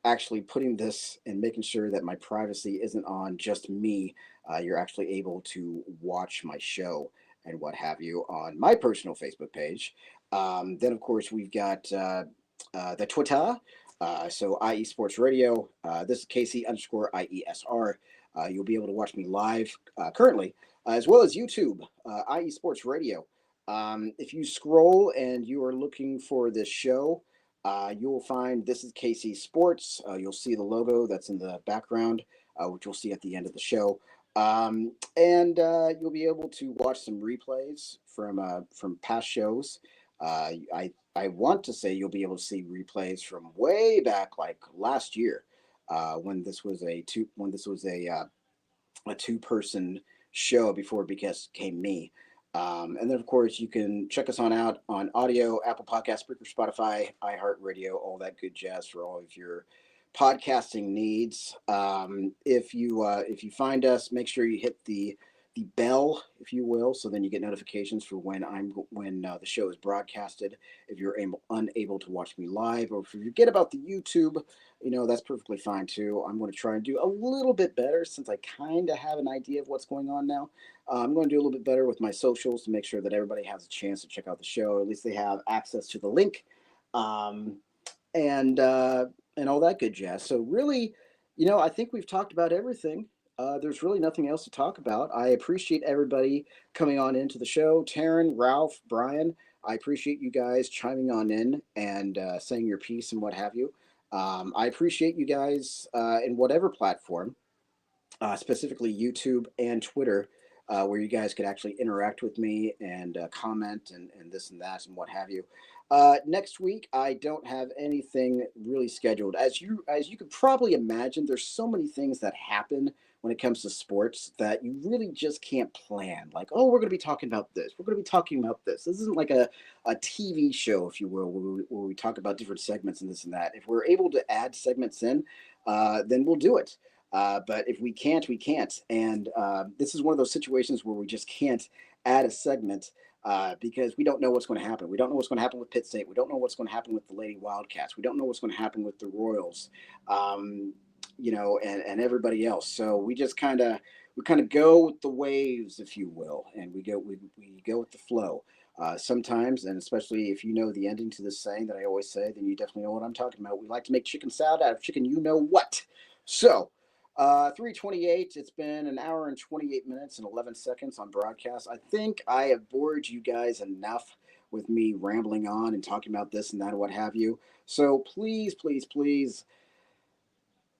actually putting this and making sure that my privacy isn't on just me. You're actually able to watch my show and what have you on my personal Facebook page. Then, of course, we've got the Twitter. So IE Sports Radio. This is KC_IESR. You'll be able to watch me live currently, as well as YouTube, IE Sports Radio. If you scroll and you are looking for this show, you will find This is KC Sports. You'll see the logo that's in the background, which you'll see at the end of the show. And you'll be able to watch some replays from past shows. I want to say you'll be able to see replays from way back, like last year, when this was a two-person show before it became me. And then, of course, you can check us out on audio, Apple Podcasts, Spreaker, Spotify, iHeartRadio, all that good jazz for all of your podcasting needs. If you find us, make sure you hit the bell, if you will, so then you get notifications for when the show is broadcasted. If you're unable to watch me live, or if you forget about the YouTube, that's perfectly fine too. I'm going to try and do a little bit better since I kind of have an idea of what's going on now. I'm going to do a little bit better with my socials to make sure that everybody has a chance to check out the show. At least they have access to the link. um, and all that good jazz. So really, I think we've talked about everything. There's really nothing else to talk about. I appreciate everybody coming on into the show. Taryn, Ralph, Brian, I appreciate you guys chiming on in and saying your piece and what have you. I appreciate you guys in whatever platform, specifically YouTube and Twitter, where you guys could actually interact with me and comment and this and that and what have you. Next week, I don't have anything really scheduled. As you could probably imagine, there's so many things that happen when it comes to sports that you really just can't plan. Like, oh, we're going to be talking about this. We're going to be talking about this. This isn't like a TV show, if you will, where we talk about different segments and this and that. If we're able to add segments in, then we'll do it. But if we can't, we can't. And this is one of those situations where we just can't add a segment because we don't know what's going to happen. We don't know what's going to happen with Pitt State. We don't know what's going to happen with the Lady Wildcats. We don't know what's going to happen with the Royals, and everybody else. So we just kind of go with the waves, if you will, and we go with the flow. Sometimes, and especially if you know the ending to this saying that I always say, then you definitely know what I'm talking about. We like to make chicken salad out of chicken, you know what. So 3:28. It's been an hour and 28 minutes and 11 seconds on broadcast. I think I have bored you guys enough with me rambling on and talking about this and that and what have you. So please, please, please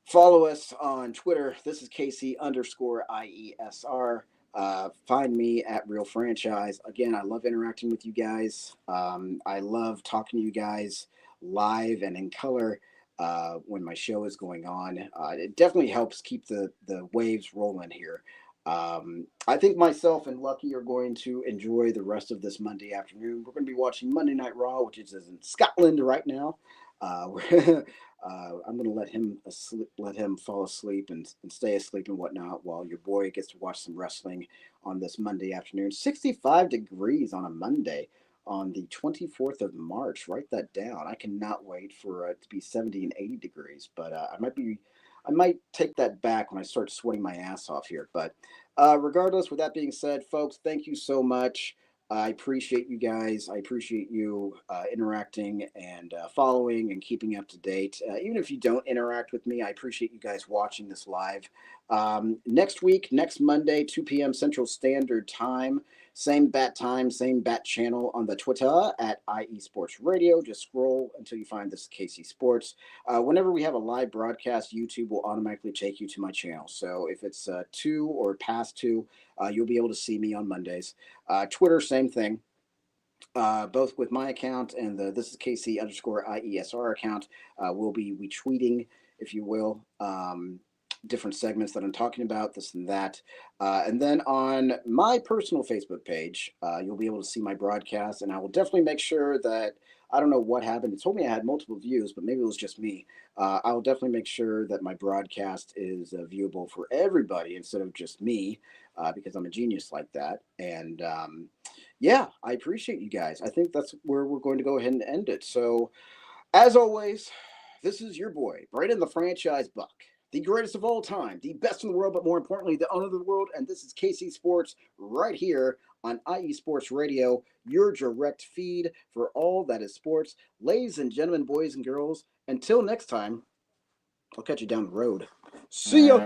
follow us on Twitter. This is KC_IESR. Find me at Real Franchise. Again, I love interacting with you guys. I love talking to you guys live and in color when my show is going on. It definitely helps keep the waves rolling here. I think myself and Lucky are going to enjoy the rest of this Monday afternoon. We're going to be watching Monday Night Raw, which is in Scotland right now. I'm going to let him fall asleep and stay asleep and whatnot while your boy gets to watch some wrestling on this Monday afternoon. 65 degrees on a Monday on the 24th of March. Write that down. I cannot wait for it to be 70 and 80 degrees, but I might take that back when I start sweating my ass off here. But regardless, with that being said, folks, thank you so much. I appreciate you guys. I appreciate you interacting and following and keeping up to date. Even if you don't interact with me, I appreciate you guys watching this live. Next week, next Monday, 2 p.m. Central Standard Time. Same bat time, same bat channel on the Twitter at IE Sports Radio. Just scroll until you find this KC Sports. Whenever we have a live broadcast, YouTube will automatically take you to my channel. So if it's 2 or past 2, you'll be able to see me on Mondays. Twitter, same thing. Both with my account and the This is KC_IESR account, we'll be retweeting, if you will, different segments that I'm talking about, this and that. And then on my personal Facebook page, you'll be able to see my broadcast, and I will definitely make sure that, I don't know what happened. It told me I had multiple views, but maybe it was just me. I will definitely make sure that my broadcast is viewable for everybody instead of just me, because I'm a genius like that. And yeah, I appreciate you guys. I think that's where we're going to go ahead and end it. So as always, this is your boy, Brandon the Franchise Buck, the greatest of all time, the best in the world, but more importantly, the owner of the world. And this is KC Sports right here on IE Sports Radio, your direct feed for all that is sports. Ladies and gentlemen, boys and girls, until next time, I'll catch you down the road. See ya!